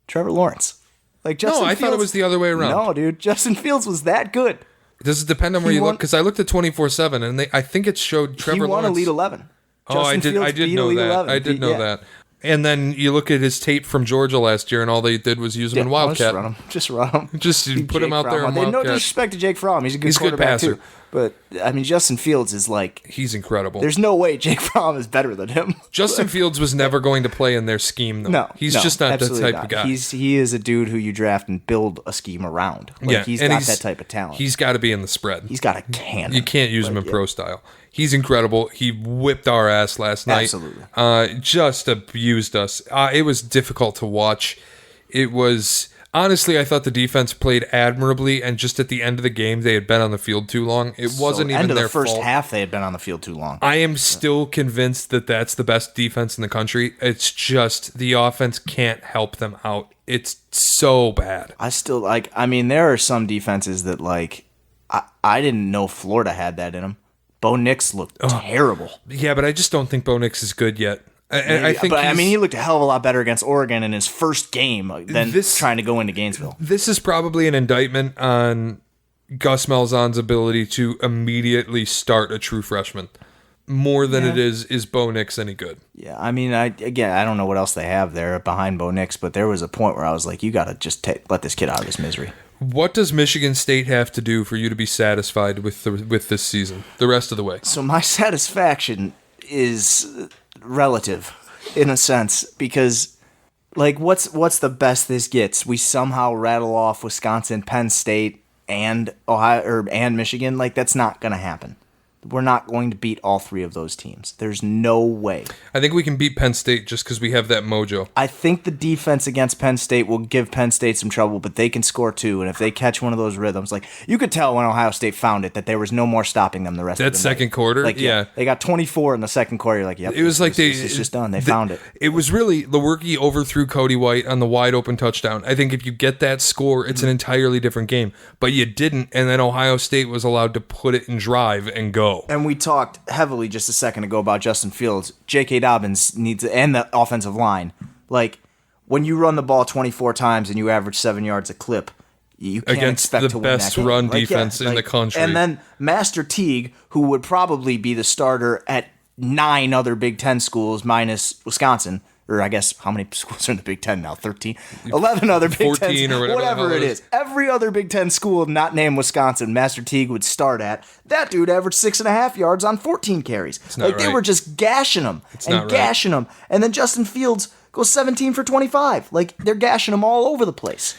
Trevor Lawrence. I thought it was the other way around. No, dude. Justin Fields was that good. Does it depend on where you look? Because I looked at 24/7, and I think it showed Trevor Lawrence. He won Elite 11. I did know that. I did know that. And then you look at his tape from Georgia last year, and all they did was use him in Wildcat. Just run him. Just put him out there in Wildcat. No disrespect to Jake Fromm. He's a good quarterback, too. But, Justin Fields is he's incredible. There's no way Jake Fromm is better than him. Justin Fields was never going to play in their scheme, though. No. He's just not that type of guy. He is a dude who you draft and build a scheme around. He's got that type of talent. He's got to be in the spread. He's got a cannon. You can't use him in pro style. He's incredible. He whipped our ass last night. Absolutely. Just abused us. It was difficult to watch. It was... Honestly, I thought the defense played admirably, and just at the end of the game, they had been on the field too long. It wasn't even their fault. End of the first half, they had been on the field too long. I am still convinced that that's the best defense in the country. It's just the offense can't help them out. It's so bad. There are some defenses that, I didn't know Florida had that in them. Bo Nix looked terrible. Yeah, but I just don't think Bo Nix is good yet. He looked a hell of a lot better against Oregon in his first game than trying to go into Gainesville. This is probably an indictment on Gus Malzahn's ability to immediately start a true freshman. More than it is Bo Nix any good. Yeah, I don't know what else they have there behind Bo Nix, but there was a point where I was like, you got to just let this kid out of his misery. What does Michigan State have to do for you to be satisfied with this season, the rest of the way? So my satisfaction is relative in a sense because what's the best this gets? We somehow rattle off Wisconsin, Penn State, and Ohio and Michigan. That's not going to happen. We're not going to beat all three of those teams. There's no way. I think we can beat Penn State just because we have that mojo. I think the defense against Penn State will give Penn State some trouble, but they can score too. And if they catch one of those rhythms, like you could tell when Ohio State found it that there was no more stopping them the rest of the night. That second quarter, like, yeah. They got 24 in the second quarter. You're like, yep, it was like it's just done. They found it. It was really Lewerke overthrew Cody White on the wide open touchdown. I think if you get that score, it's an entirely different game. But you didn't, and then Ohio State was allowed to put it in drive and go. And we talked heavily just a second ago about Justin Fields. J.K. Dobbins needs, and the offensive line. Like, when you run the ball 24 times and you average 7 yards a clip, you can't against expect the to win best that game. run defense in the country. And then Master Teague, who would probably be the starter at 9 other Big Ten schools minus Wisconsin, or I guess how many schools are in the Big Ten now? 13? 11 other Big 14 Ten, or whatever it is. Every other Big Ten school not named Wisconsin, Master Teague would start at. That dude averaged 6.5 yards on 14 carries. They were just gashing him gashing him. And then Justin Fields goes 17 for 25. Like, they're gashing him all over the place.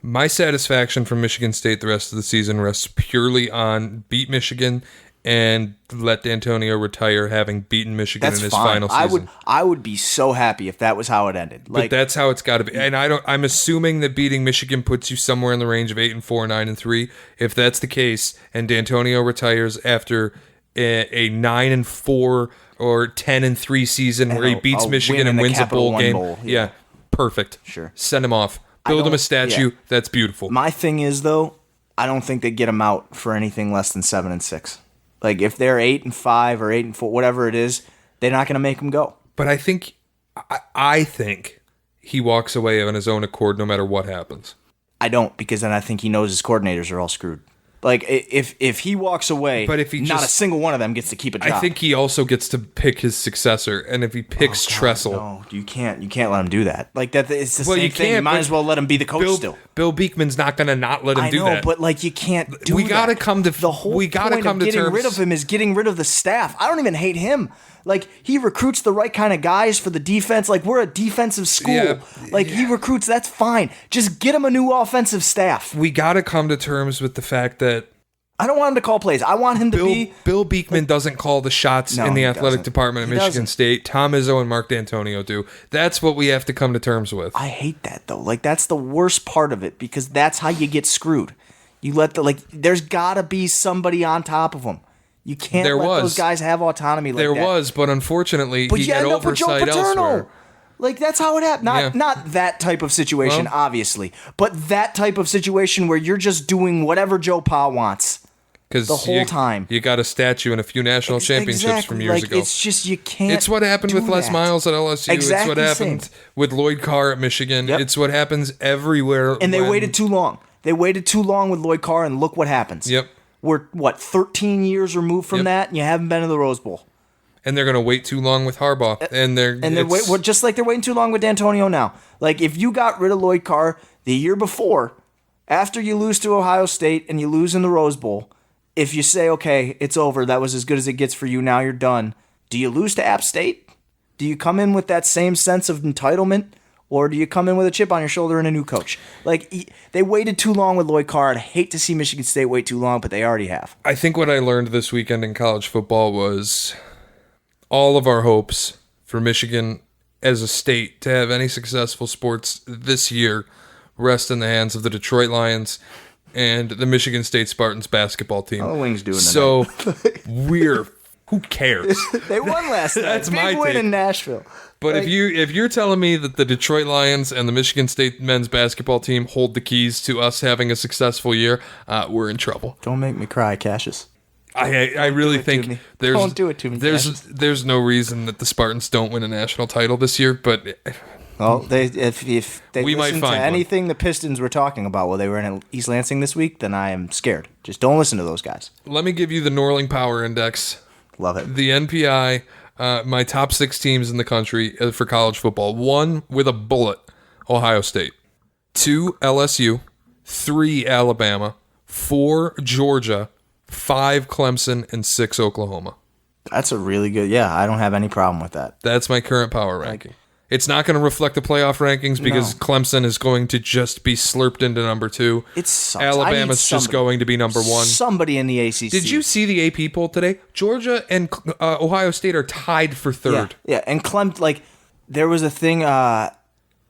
My satisfaction from Michigan State the rest of the season rests purely on beat Michigan and let D'Antonio retire, having beaten Michigan in his final season. I would be so happy if that was how it ended. But that's how it's got to be. And I'm assuming that beating Michigan puts you somewhere in the range of 8-4, 9-3. If that's the case, and D'Antonio retires after a 9-4 or 10-3 season where he beats Michigan and wins a bowl game, yeah, perfect. Sure, send him off. Build him a statue. Yeah. That's beautiful. My thing is, though, I don't think they get him out for anything less than 7-6. Like, if they're 8-5 or 8-4, whatever it is, they're not going to make him go. But I think he walks away on his own accord no matter what happens. I don't, because then I think he knows his coordinators are all screwed. Like, if he walks away, but if he not a single one of them gets to keep a job. I think he also gets to pick his successor, and if he picks Tressel, no, you can't let him do that. Like that, it's the same thing. You might as well let him be the coach still. Bill Beekman's not going to not let him do that. I know, but like you can't do we gotta that. Come to the whole we gotta point come of to getting terms. rid of him is getting rid of the staff. I don't even hate him. Like, he recruits the right kind of guys for the defense. Like, we're a defensive school. Yeah, like, he recruits, that's fine. Just get him a new offensive staff. We got to come to terms with the fact that I don't want him to call plays. I want him to be... Bill Beekman doesn't call the shots in the athletic department of Michigan State. Tom Izzo and Mark D'Antonio do. That's what we have to come to terms with. I hate that, though. Like, that's the worst part of it, because that's how you get screwed. You let there's got to be somebody on top of them. You can't let those guys have autonomy like that. There was, but unfortunately, he had oversight elsewhere. Like, that's how it happened. Not that type of situation, obviously, but that type of situation where you're just doing whatever Joe Pa wants the whole time. You got a statue and a few national championships from years ago. It's just, you can't. It's what happened with Les Miles at LSU. Exactly it's what happened with Lloyd Carr at Michigan. Yep. It's what happens everywhere. And they waited too long. They waited too long with Lloyd Carr, and look what happens. Yep. We're, 13 years removed from that, and you haven't been to the Rose Bowl. And they're going to wait too long with Harbaugh. They're just like they're waiting too long with D'Antonio now. Like, if you got rid of Lloyd Carr the year before, after you lose to Ohio State and you lose in the Rose Bowl, if you say, okay, it's over, that was as good as it gets for you, now you're done, do you lose to App State? Do you come in with that same sense of entitlement? Or do you come in with a chip on your shoulder and a new coach? Like, they waited too long with Lloyd Carr. I'd hate to see Michigan State wait too long, but they already have. I think what I learned this weekend in college football was all of our hopes for Michigan as a state to have any successful sports this year rest in the hands of the Detroit Lions and the Michigan State Spartans basketball team. How are the Wings doing so who cares? They won last night. That's Big my win take. in Nashville. But if you're telling me that the Detroit Lions and the Michigan State men's basketball team hold the keys to us having a successful year, we're in trouble. Don't make me cry, Cassius. I really think don't do it to me. There's no reason that the Spartans don't win a national title this year, but well, if they we listen might find to anything the Pistons were talking about while they were in East Lansing this week, then I am scared. Just don't listen to those guys. Let me give you the Norling Power Index. Love it. The NPI, my top 6 teams in the country for college football. 1 with a bullet, Ohio State. 2, LSU. 3, Alabama. 4, Georgia. 5, Clemson. And 6, Oklahoma. That's a really good... Yeah, I don't have any problem with that. That's my current power ranking. It's not going to reflect the playoff rankings because Clemson is going to just be slurped into number 2. It sucks. Alabama's just going to be number 1. Somebody in the ACC. Did you see the AP poll today? Georgia and Ohio State are tied for 3rd. Yeah, and there was a thing, I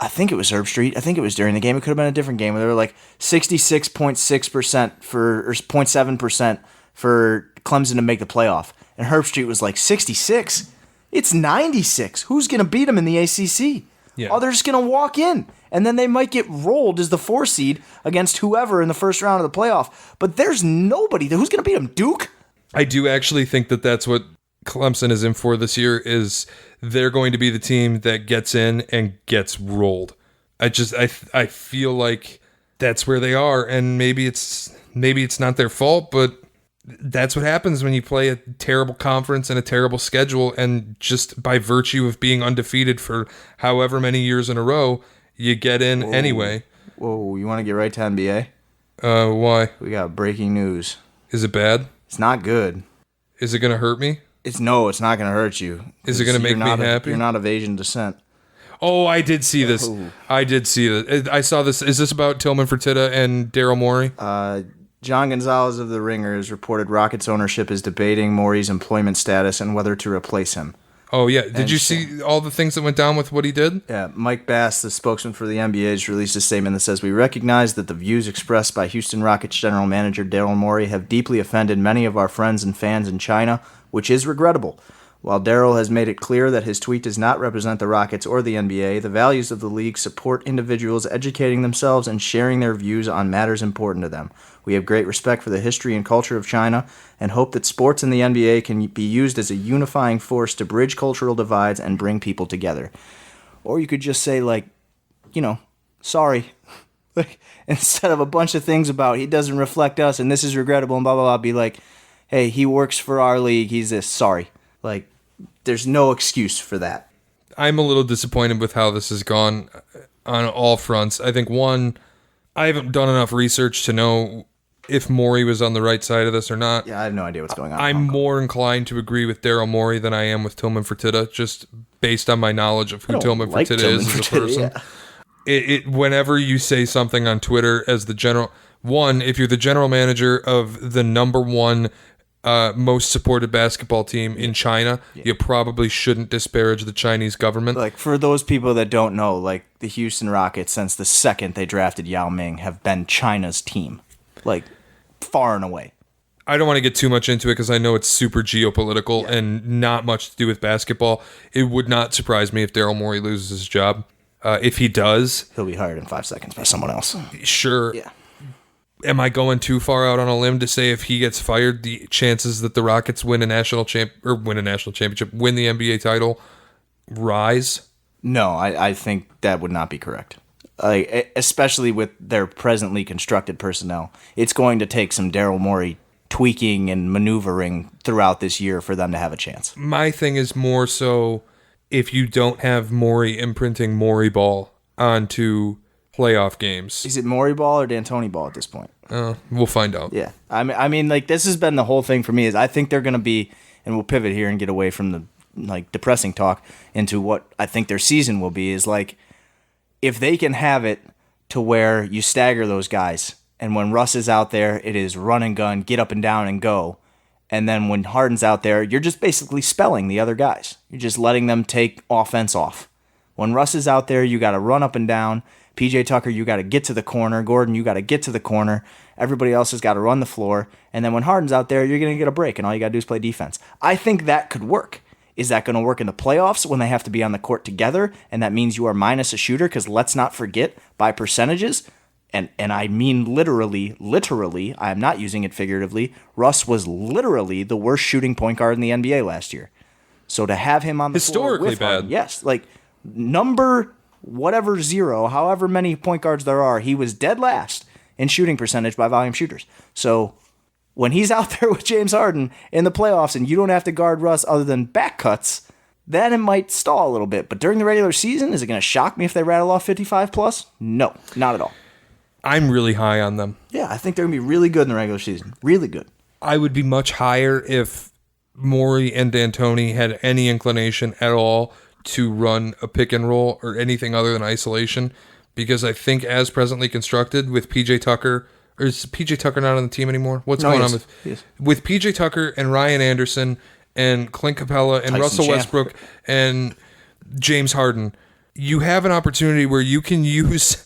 think it was Herb Street. I think it was during the game. It could have been a different game where they were like 66.6% or 0.7% for Clemson to make the playoff. And Herb Street was like 66. It's 96. Who's going to beat them in the ACC? Yeah. Oh, they're just going to walk in. And then they might get rolled as the 4 seed against whoever in the first round of the playoff. But there's nobody. Who's going to beat them? Duke? I do actually think that that's what Clemson is in for this year, is they're going to be the team that gets in and gets rolled. I feel like that's where they are, and maybe it's not their fault, but that's what happens when you play a terrible conference and a terrible schedule, and just by virtue of being undefeated for however many years in a row, you get in anyway. Whoa, you want to get right to NBA? Why? We got breaking news. Is it bad? It's not good. Is it going to hurt me? It's not going to hurt you. Is it going to make me happy? You're not of Asian descent. Oh, I did see this. I did see this. I saw this. Is this about Tillman Fertitta and Daryl Morey? John Gonzalez of The Ringer has reported Rockets ownership is debating Morey's employment status and whether to replace him. Oh, yeah. Did you see all the things that went down with what he did? Yeah. Mike Bass, the spokesman for the NBA, has released a statement that says, "We recognize that the views expressed by Houston Rockets general manager Daryl Morey have deeply offended many of our friends and fans in China, which is regrettable. While Daryl has made it clear that his tweet does not represent the Rockets or the NBA, the values of the league support individuals educating themselves and sharing their views on matters important to them. We have great respect for the history and culture of China and hope that sports in the NBA can be used as a unifying force to bridge cultural divides and bring people together." Or you could just say, sorry. Instead of a bunch of things about he doesn't reflect us and this is regrettable and blah, blah, blah, be like, hey, he works for our league, he's this, sorry. There's no excuse for that. I'm a little disappointed with how this has gone on all fronts. I think, one, I haven't done enough research to know if Morey was on the right side of this or not. Yeah, I have no idea what's going on. I'm more inclined to agree with Daryl Morey than I am with Tillman Fertitta, just based on my knowledge of who Tillman Fertitta is as a person. Yeah. Whenever you say something on Twitter as the general... One, if you're the general manager of the number 1 most supported basketball team in China, you probably shouldn't disparage the Chinese government. For those people that don't know, the Houston Rockets, since the second they drafted Yao Ming, have been China's team. Far and away. I don't want to get too much into it because I know it's super geopolitical and not much to do with basketball. It would not surprise me if Daryl Morey loses his job. If he does... He'll be hired in 5 seconds by someone else. Sure. Yeah. Am I going too far out on a limb to say if he gets fired, the chances that the Rockets win the NBA title, rise? No, I think that would not be correct. Especially with their presently constructed personnel. It's going to take some Daryl Morey tweaking and maneuvering throughout this year for them to have a chance. My thing is more so if you don't have Morey imprinting Morey ball onto playoff games. Is it Morey ball or D'Antoni ball at this point? We'll find out. Yeah. I mean, this has been the whole thing for me is I think they're going to be, and we'll pivot here and get away from the depressing talk into what I think their season will be is if they can have it to where you stagger those guys and when Russ is out there, it is run and gun, get up and down and go. And then when Harden's out there, you're just basically spelling the other guys. You're just letting them take offense off. When Russ is out there, you got to run up and down. PJ Tucker, you got to get to the corner. Gordon, you got to get to the corner. Everybody else has got to run the floor. And then when Harden's out there, you're going to get a break, and all you got to do is play defense. I think that could work. Is that going to work in the playoffs when they have to be on the court together, and that means you are minus a shooter? Because let's not forget, by percentages, and I mean literally, I am not using it figuratively, Russ was literally the worst shooting point guard in the NBA last year. So to have him on the floor with Harden, yes, number whatever 0, however many point guards there are, he was dead last in shooting percentage by volume shooters. So when he's out there with James Harden in the playoffs and you don't have to guard Russ other than back cuts, then it might stall a little bit. But during the regular season, is it going to shock me if they rattle off 55 plus? No, not at all. I'm really high on them. Yeah, I think they're going to be really good in the regular season. Really good. I would be much higher if Morey and D'Antoni had any inclination at all to run a pick and roll or anything other than isolation, because I think as presently constructed with PJ Tucker, or is PJ Tucker not on the team anymore? What's going on with PJ Tucker and Ryan Anderson and Clint Capella and Russell Westbrook and James Harden? You have an opportunity where you can use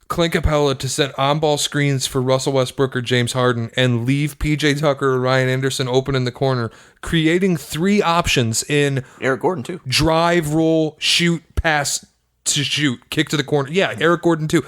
Clint Capella to set on-ball screens for Russell Westbrook or James Harden and leave PJ Tucker or Ryan Anderson open in the corner, creating 3 options in Eric Gordon too. Drive, roll, shoot, pass to shoot, kick to the corner. Yeah, Eric Gordon too.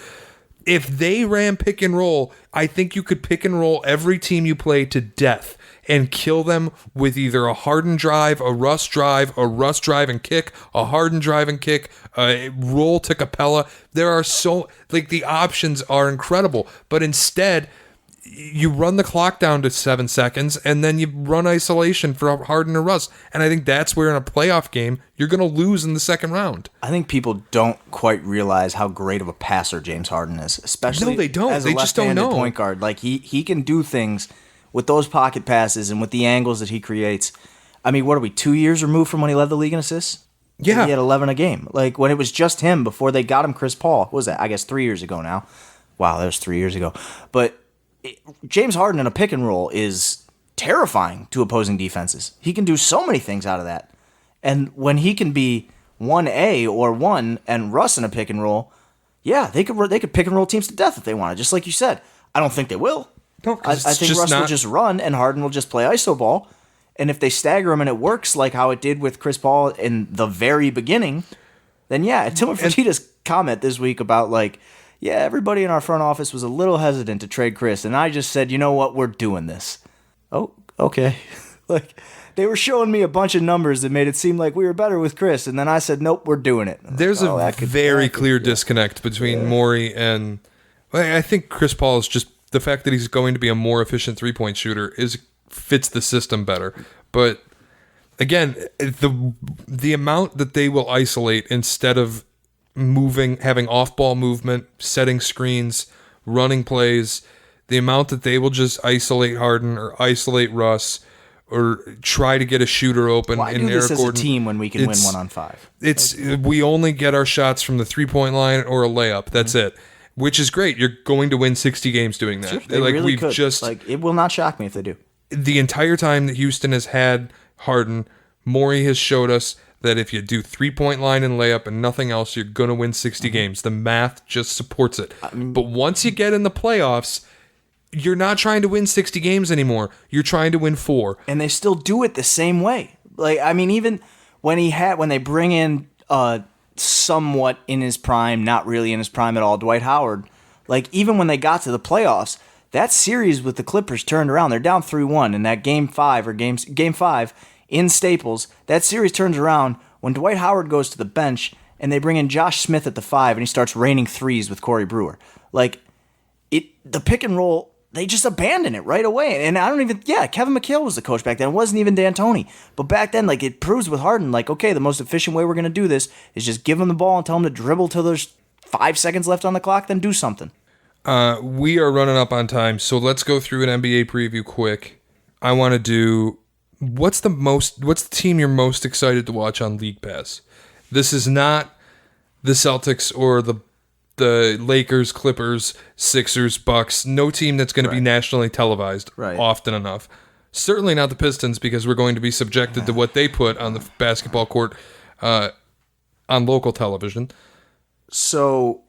If they ran pick and roll, I think you could pick and roll every team you play to death and kill them with either a Harden drive, a Russ drive and kick, a Harden drive and kick, a roll to Capella. There are the options are incredible, but instead you run the clock down to 7 seconds and then you run isolation for Harden or Russ. And I think that's where in a playoff game you're going to lose in the second round. I think people don't quite realize how great of a passer James Harden is, especially no, they don't. As a they just don't know. Point guard. Like he can do things with those pocket passes and with the angles that he creates. I mean, what are we, 2 years removed from when he led the league in assists? Yeah. He had 11 a game. Like, when it was just him before they got him Chris Paul. What was that? I guess 3 years ago now. Wow, that was 3 years ago. But James Harden in a pick and roll is terrifying to opposing defenses. He can do so many things out of that. And when he can be 1A or 1 and Russ in a pick and roll, yeah, they could pick and roll teams to death if they wanted, just like you said. I don't think they will. No, I think Russ will just run and Harden will just play iso ball. And if they stagger him and it works like how it did with Chris Paul in the very beginning, then yeah. Timo Fertitta's comment this week about yeah, everybody in our front office was a little hesitant to trade Chris. And I just said, you know what, we're doing this. Oh, okay. They were showing me a bunch of numbers that made it seem like we were better with Chris. And then I said, nope, we're doing it. There's a very clear disconnect between Morey and... I think Chris Paul is just... The fact that he's going to be a more efficient three-point shooter fits the system better. But again, the amount that they will isolate instead of having off-ball movement, setting screens, running plays, the amount that they will just isolate Harden or isolate Russ or try to get a shooter open. Why do this as a team when we can win 1-on-5? We only get our shots from the three-point line or a layup. That's it. Which is great. You're going to win 60 games doing that. Sure, they really could. It will not shock me if they do. The entire time that Houston has had Harden, Morey has showed us that if you do three-point line and layup and nothing else, you're going to win 60 games. The math just supports it. But once you get in the playoffs, you're not trying to win 60 games anymore. You're trying to win 4. And they still do it the same way. Even when they bring in somewhat in his prime, not really in his prime at all, Dwight Howard, even when they got to the playoffs, that series with the Clippers turned around. They're down 3-1 in that game 5 in Staples. That series turns around when Dwight Howard goes to the bench and they bring in Josh Smith at the 5 and he starts raining threes with Corey Brewer. The pick and roll, they just abandon it right away. And Kevin McHale was the coach back then. It wasn't even D'Antoni. But back then, it proves with Harden, okay, the most efficient way we're going to do this is just give him the ball and tell him to dribble till there's 5 seconds left on the clock, then do something. We are running up on time, so let's go through an NBA preview quick. I want to do, what's the team you're most excited to watch on League Pass? This is not the Celtics or the Lakers, Clippers, Sixers, Bucks. No team that's going to be nationally televised often enough. Certainly not the Pistons, because we're going to be subjected to what they put on the basketball court on local television. So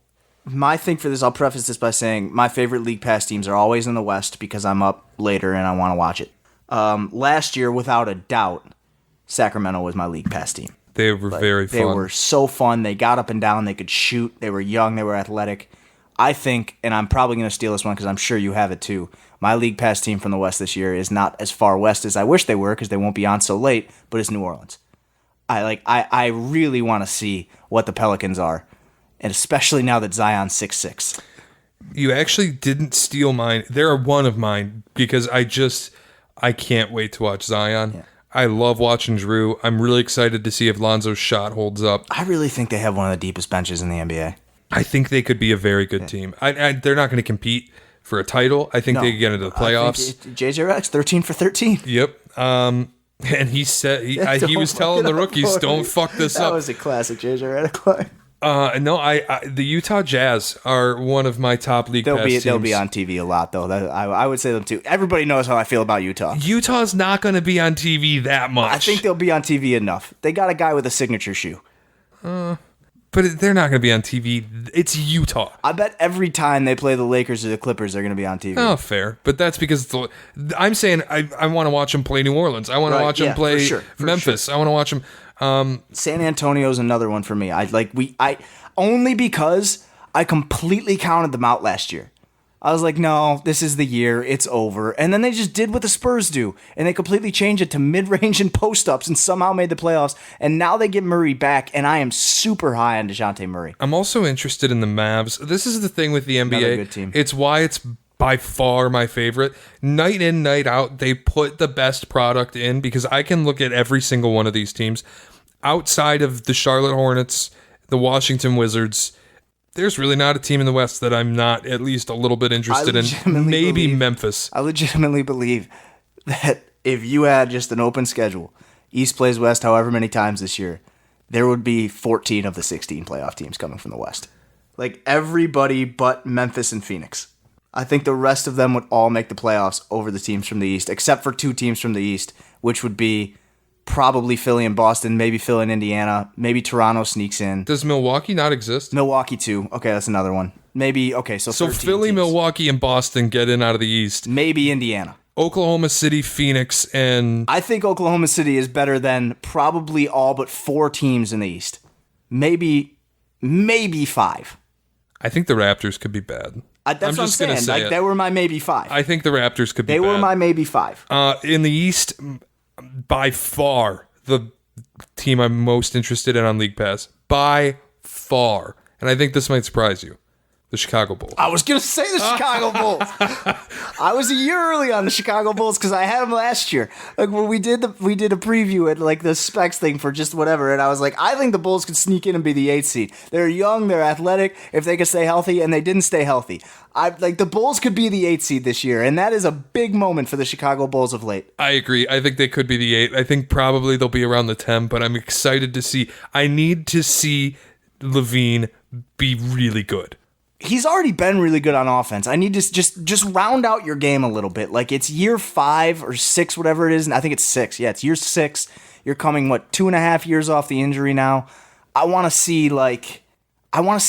my thing for this, I'll preface this by saying my favorite League Pass teams are always in the West because I'm up later and I want to watch it. Last year, without a doubt, Sacramento was my League Pass team. They were very fun. They were so fun. They got up and down. They could shoot. They were young. They were athletic. I think, and I'm probably going to steal this one because I'm sure you have it too, my League Pass team from the West this year is not as far west as I wish they were because they won't be on so late, but it's New Orleans. I really want to see what the Pelicans are, and especially now that Zion's 6'6". You actually didn't steal mine. They're one of mine because I can't wait to watch Zion. Yeah. I love watching Drew. I'm really excited to see if Lonzo's shot holds up. I really think they have one of the deepest benches in the NBA. I think they could be a very good team. They're not going to compete for a title. I think they can get into the playoffs. JJ Redick's 13 for 13. Yep. And he said he Don't was fuck telling it the up rookies, for "Don't me." fuck this That up." was a classic JJ Redick. No, the Utah Jazz are one of my top league pass teams. They'll be on TV a lot though. I would say them too. Everybody knows how I feel about Utah. Utah's not going to be on TV that much. I think they'll be on TV enough. They got a guy with a signature shoe. But they're not going to be on TV. It's Utah. I bet every time they play the Lakers or the Clippers, they're going to be on TV. Oh, fair. But that's because I'm saying I want to watch them play New Orleans. I want to watch them play Memphis. I want to watch them. San Antonio's another one for me. I only because I completely counted them out last year. I was like, no, this is the year. It's over. And then they just did what the Spurs do. And they completely changed it to mid-range and post-ups and somehow made the playoffs. And now they get Murray back, and I am super high on DeJounte Murray. I'm also interested in the Mavs. This is the thing with the NBA. Another good team. It's why it's by far my favorite. Night in, night out, they put the best product in because I can look at every single one of these teams. Outside of the Charlotte Hornets, the Washington Wizards, there's really not a team in the West that I'm not at least a little bit interested in. Maybe Memphis. I legitimately believe that if you had just an open schedule, East plays West however many times this year, there would be 14 of the 16 playoff teams coming from the West. Like everybody but Memphis and Phoenix. I think the rest of them would all make the playoffs over the teams from the East, except for two teams from the East, which would be probably Philly and Boston, maybe Philly and Indiana, maybe Toronto sneaks in. Does Milwaukee not exist? Milwaukee too. Okay, that's another one. Maybe, okay, so Philly, teams. Milwaukee, and Boston get in out of the East. Maybe Indiana. Oklahoma City, Phoenix, and... I think Oklahoma City is better than probably all but 4 teams in the East. Maybe 5. I think the Raptors could be bad. That's what I'm saying. Like, they were my maybe 5. I think the Raptors could be bad. They were my maybe 5. In the East, by far, the team I'm most interested in on League Pass. By far. And I think this might surprise you. The Chicago Bulls. I was going to say the Chicago Bulls. I was a year early on the Chicago Bulls because I had them last year. Like when we did a preview at like the specs thing for just whatever, and I was like, I think the Bulls could sneak in and be the 8th seed. They're young, they're athletic. If they could stay healthy, and they didn't stay healthy, the Bulls could be the 8th seed this year, and that is a big moment for the Chicago Bulls of late. I agree. I think they could be the 8th. I think probably they'll be around the 10, but I'm excited to see. I need to see Levine be really good. He's already been really good on offense. I need to just round out your game a little bit. Like it's year 5 or 6, whatever it is. And I think it's 6. Yeah, it's year 6. You're coming 2.5 years off the injury now. I want to see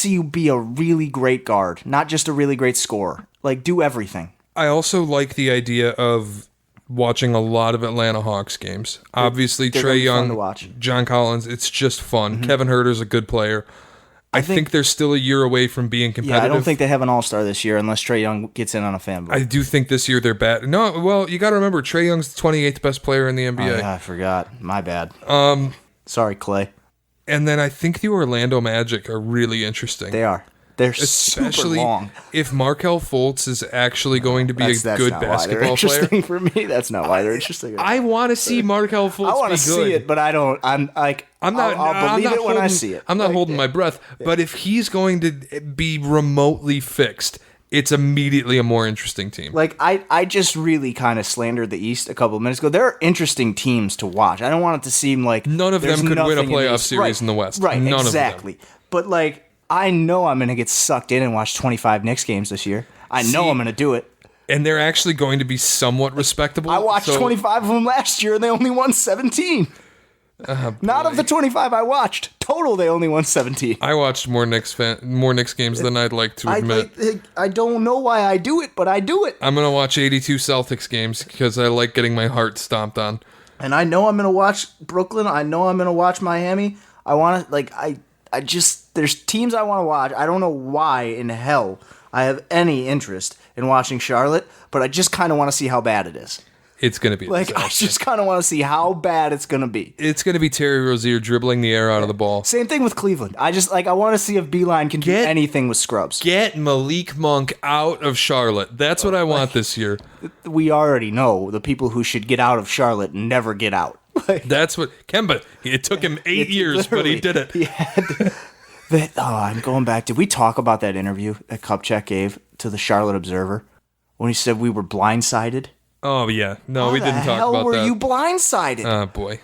you be a really great guard, not just a really great scorer. Like do everything. I also like the idea of watching a lot of Atlanta Hawks games. Obviously, Trae Young, John Collins. It's just fun. Mm-hmm. Kevin Huerter's a good player. I think they're still a year away from being competitive. Yeah, I don't think they have an all-star this year unless Trae Young gets in on a fan vote. I do think this year they're bad. No, well, you got to remember, Trae Young's the 28th best player in the NBA. Oh, yeah, I forgot. My bad. Sorry, Clay. And then I think the Orlando Magic are really interesting. They are. They're especially super long. If Markelle Fultz is actually going to be a good basketball player. For me, that's not why they're interesting. I want to see Markelle Fultz be good. I want to see it, but I don't. I'll believe it when I see it. I'm not holding my breath. But if he's going to be remotely fixed, it's immediately a more interesting team. Like I just really kind of slandered the East a couple of minutes ago. There are interesting teams to watch. I don't want it to seem like none of them could win a playoff series in the West. Right, none exactly. Of them. But I know I'm going to get sucked in and watch 25 Knicks games this year. I know I'm going to do it. And they're actually going to be somewhat respectable. I watched 25 of them last year, and they only won 17. Not of the 25 I watched. Total, they only won 17. I watched more Knicks games than I'd like to admit. I don't know why I do it, but I do it. I'm going to watch 82 Celtics games because I like getting my heart stomped on. And I know I'm going to watch Brooklyn. I know I'm going to watch Miami. I want to, there's teams I want to watch. I don't know why in hell I have any interest in watching Charlotte, but I just kind of want to see how bad it is. It's going to be I just kind of want to see how bad it's going to be. It's going to be Terry Rozier dribbling the air out of the ball. Same thing with Cleveland. I want to see if Beeline can do anything with scrubs. Get Malik Monk out of Charlotte. That's what I want this year. We already know the people who should get out of Charlotte never get out. That's what Kemba. It took him 8 years, but he did it. I'm going back. Did we talk about that interview that Kupchak gave to the Charlotte Observer when he said we were blindsided? Oh, yeah. No, we didn't talk How about were that. you blindsided? Oh, boy.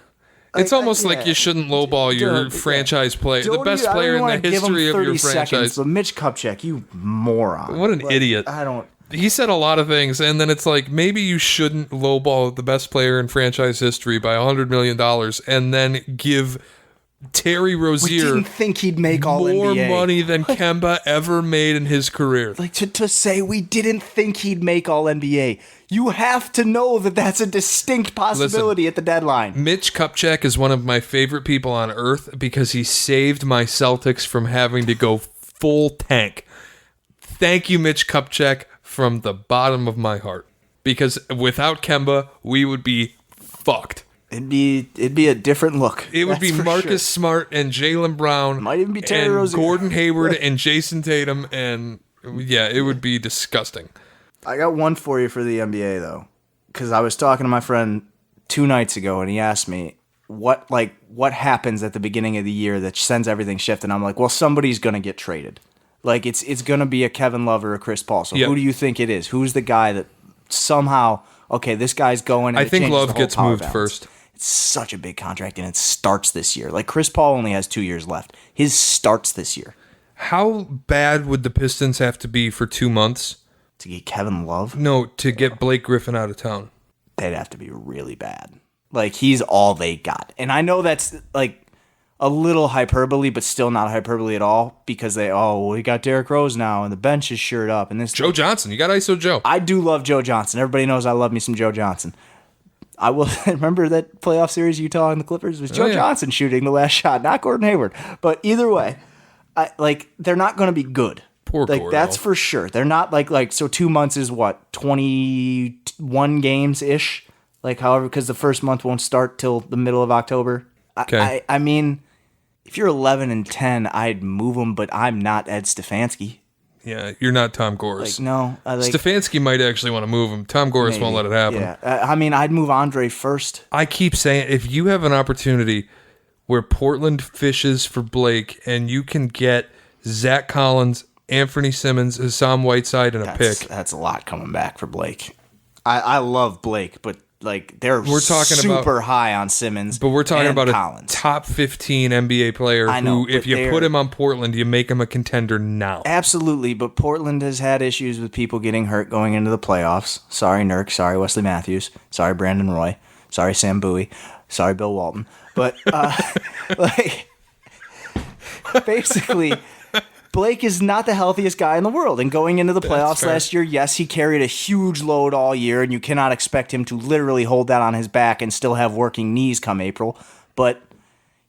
It's almost like you shouldn't lowball your franchise player, the best player in the history of your franchise. So Mitch Kupchak, you moron. What an idiot. I don't... He said a lot of things, and then it's like, maybe you shouldn't lowball the best player in franchise history by $100 million and then give Terry Rozier We didn't think he'd make all more NBA. money than Kemba ever made in his career. Like, to say we didn't think he'd make all NBA. You have to know that that's a distinct possibility at the deadline. Mitch Kupchak is one of my favorite people on earth because he saved my Celtics from having to go full tank. Thank you, Mitch Kupchak, from the bottom of my heart. Because without Kemba, we would be fucked. It'd be a different look. It would be Marcus Smart and Jaylen Brown. Might even be Terry and Rozier. Gordon Hayward and Jason Tatum. And yeah, it would be disgusting. I got one for you for the NBA, though. Because I was talking to my friend 2 nights ago, and he asked me, what happens at the beginning of the year that sends everything shifting? I'm like, well, somebody's going to get traded. Like, it's going to be a Kevin Love or a Chris Paul. So who do you think it is? Who's the guy that somehow, okay, this guy's going, and I think Love gets moved balance. first. It's such a big contract, and it starts this year. Like, Chris Paul only has 2 years left. His starts this year. How bad would the Pistons have to be for 2 months? To get Kevin Love? No, to get Blake Griffin out of town. They'd have to be really bad. Like, he's all they got. And I know that's, like, a little hyperbole, but still not hyperbole at all, because we got Derrick Rose now, and the bench is shored up. And this Joe Johnson. You got ISO Joe. I do love Joe Johnson. Everybody knows I love me some Joe Johnson. I will remember that playoff series Utah and the Clippers was Joe Johnson shooting the last shot, not Gordon Hayward. But either way, they're not going to be good. Poor like Gordo. That's for sure. They're not like so 2 months is what, 21 games ish, like however, because the first month won't start till the middle of October. Okay. I mean, if you're 11-10, I'd move them, but I'm not Ed Stefanski. Yeah, you're not Tom Gores. Like, no, Stefanski might actually want to move him. Tom Gores won't let it happen. Yeah, I mean, I'd move Andre first. I keep saying, if you have an opportunity where Portland fishes for Blake and you can get Zach Collins, Anthony Simmons, Hassan Whiteside, and a pick. That's a lot coming back for Blake. I love Blake, but like we're talking super high on Simmons. But we're talking about Collins. A top 15 NBA player who, if you put him on Portland, you make him a contender now. Absolutely, but Portland has had issues with people getting hurt going into the playoffs. Sorry, Nurk. Sorry, Wesley Matthews. Sorry, Brandon Roy. Sorry, Sam Bowie. Sorry, Bill Walton. But basically, Blake is not the healthiest guy in the world. And going into the playoffs last year, yes, he carried a huge load all year, and you cannot expect him to literally hold that on his back and still have working knees come April. But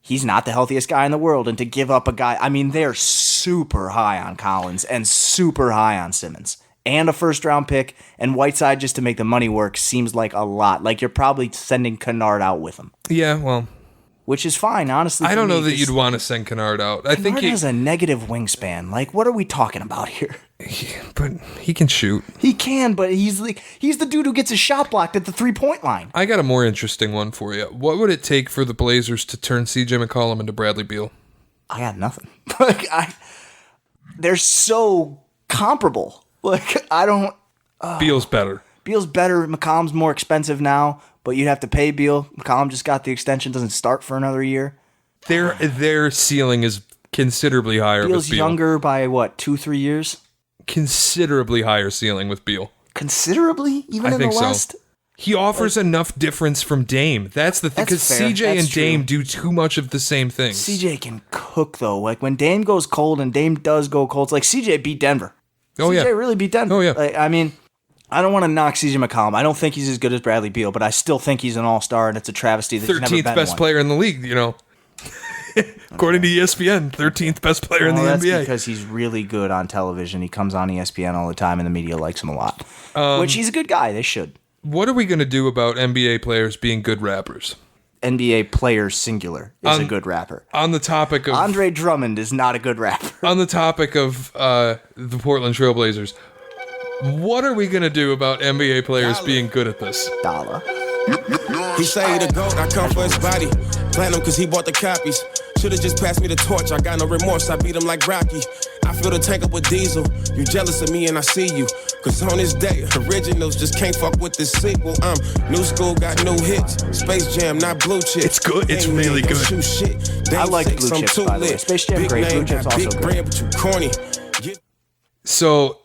he's not the healthiest guy in the world. And to give up a guy, I mean, they're super high on Collins and super high on Simmons. And a first-round pick, and Whiteside just to make the money work seems like a lot. Like, you're probably sending Kennard out with him. Yeah, well, which is fine, honestly. I don't know that you'd want to send Kennard out. I think he has a negative wingspan. Like, what are we talking about here? But he can shoot. He can, but he's the dude who gets his shot blocked at the 3-point line. I got a more interesting one for you. What would it take for the Blazers to turn CJ McCollum into Bradley Beal? I got nothing. They're so comparable. Like, I don't... Beal's better. Beal's better. McCollum's more expensive now, but you'd have to pay Beal. McCollum just got the extension, doesn't start for another year. Their ceiling is considerably higher Beal's with Beal. younger by, what, 2-3 years? Considerably higher ceiling with Beal. Considerably? Even in the West? So. He offers enough difference from Dame. That's the thing, because CJ and Dame do too much of the same things. CJ can cook, though. Like, when Dame goes cold, and Dame does go cold, it's like CJ beat Denver. CJ really beat Denver. Oh, yeah. Like, I mean, I don't want to knock CJ McCollum. I don't think he's as good as Bradley Beal, but I still think he's an all-star, and it's a travesty that he's never been 13th best player in the league, you know. According to ESPN, 13th best player in the that's NBA. Because he's really good on television. He comes on ESPN all the time, and the media likes him a lot. Which he's a good guy. They should. What are we going to do about NBA players being good rappers? NBA player singular is a good rapper. On the topic of... Andre Drummond is not a good rapper. On the topic of the Portland Trailblazers, what are we going to do about NBA players being good at this? Dollar. He say he the GOAT, I come for his body. Plan him cause he bought the copies. Should've just passed me the torch, I got no remorse, I beat him like Rocky. I fill the tank up with diesel. You jealous of me and I see you. Cause on this day, originals just can't fuck with this sequel. New school got new hits. Space Jam, not blue chips. It's good. It's really good. I like blue chips, by the way. Space Jam, great. Blue chips also good. Brand, but you corny. So,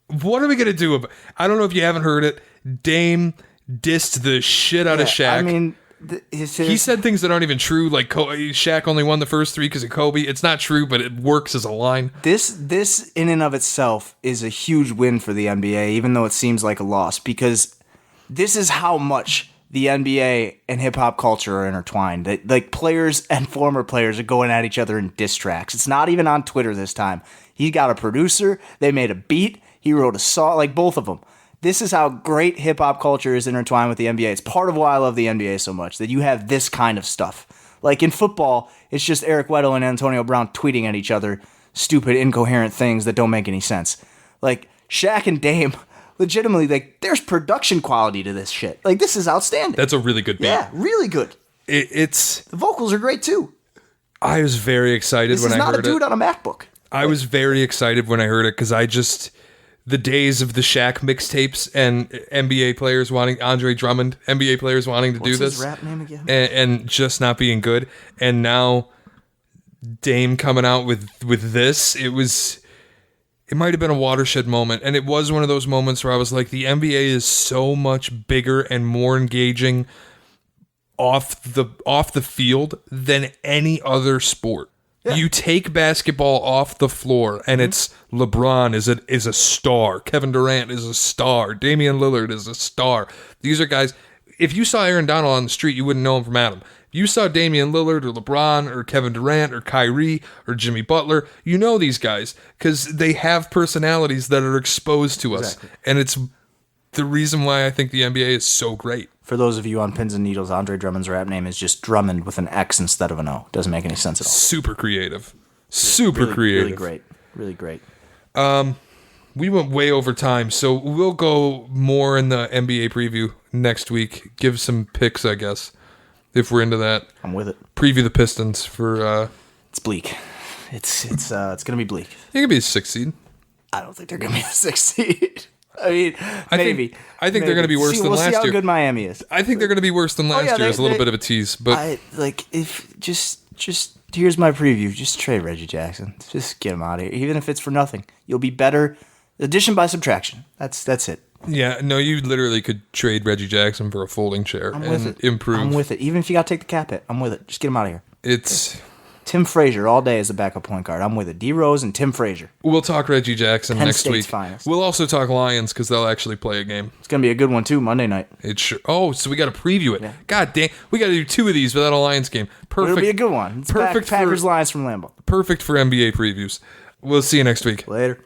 what are we going to do about I don't know if you haven't heard it. Dame dissed the shit out of Shaq. I mean, he said things that aren't even true, like Shaq only won the first 3 because of Kobe. It's not true, but it works as a line. This in and of itself is a huge win for the NBA, even though it seems like a loss, because this is how much the NBA and hip-hop culture are intertwined. Like, players and former players are going at each other in diss tracks. It's not even on Twitter this time. He got a producer. They made a beat. He wrote a song, like both of them. This is how great hip-hop culture is intertwined with the NBA. It's part of why I love the NBA so much, that you have this kind of stuff. Like in football, it's just Eric Weddle and Antonio Brown tweeting at each other stupid, incoherent things that don't make any sense. Like, Shaq and Dame, legitimately, like, there's production quality to this shit. Like, this is outstanding. That's a really good beat. Yeah, really good. It's... The vocals are great, too. I was very excited when I heard it. This is not a dude on a MacBook. I was very excited when I heard it, because I just... The days of the Shaq mixtapes and NBA players wanting Andre Drummond, NBA players wanting to do this, his rap name again? And just not being good. And now Dame coming out with this, it might have been a watershed moment, and it was one of those moments where I was like, the NBA is so much bigger and more engaging off the field than any other sport. Yeah. You take basketball off the floor, and it's LeBron is a star. Kevin Durant is a star. Damian Lillard is a star. These are guys. If you saw Aaron Donald on the street, you wouldn't know him from Adam. If you saw Damian Lillard or LeBron or Kevin Durant or Kyrie or Jimmy Butler, you know these guys because they have personalities that are exposed to us, and it's the reason why I think the NBA is so great. For those of you on pins and needles, Andre Drummond's rap name is just Drummond with an X instead of an O. Doesn't make any sense at all. Super creative. Super creative. Really great. Really great. We went way over time, so we'll go more in the NBA preview next week. Give some picks, I guess, if we're into that. I'm with it. Preview the Pistons for... It's bleak. It's going to be bleak. It could be a 6 seed. I don't think they're going to be a 6 seed. I mean, maybe. I think they're going to be worse than last year. We'll see how good Miami is. I think they're going to be worse than last year. It's a little bit of a tease, but if here's my preview. Just trade Reggie Jackson. Just get him out of here, even if it's for nothing. You'll be better. Addition by subtraction. That's it. Yeah, no, you literally could trade Reggie Jackson for a folding chair and improve. I'm with it. Even if you got to take the cap hit, I'm with it. Just get him out of here. It's Tim Frazier all day as the backup point guard. I'm with it. D Rose and Tim Frazier. We'll talk Reggie Jackson Penn next State's week. Finest. We'll also talk Lions because they'll actually play a game. It's gonna be a good one too. Monday night. It sure. Oh, so we got to preview it. Yeah. God damn, we got to do 2 of these without a Lions game. Perfect. It'll be a good one. It's perfect. Packers Lions from Lambeau. Perfect for NBA previews. We'll see you next week. Later.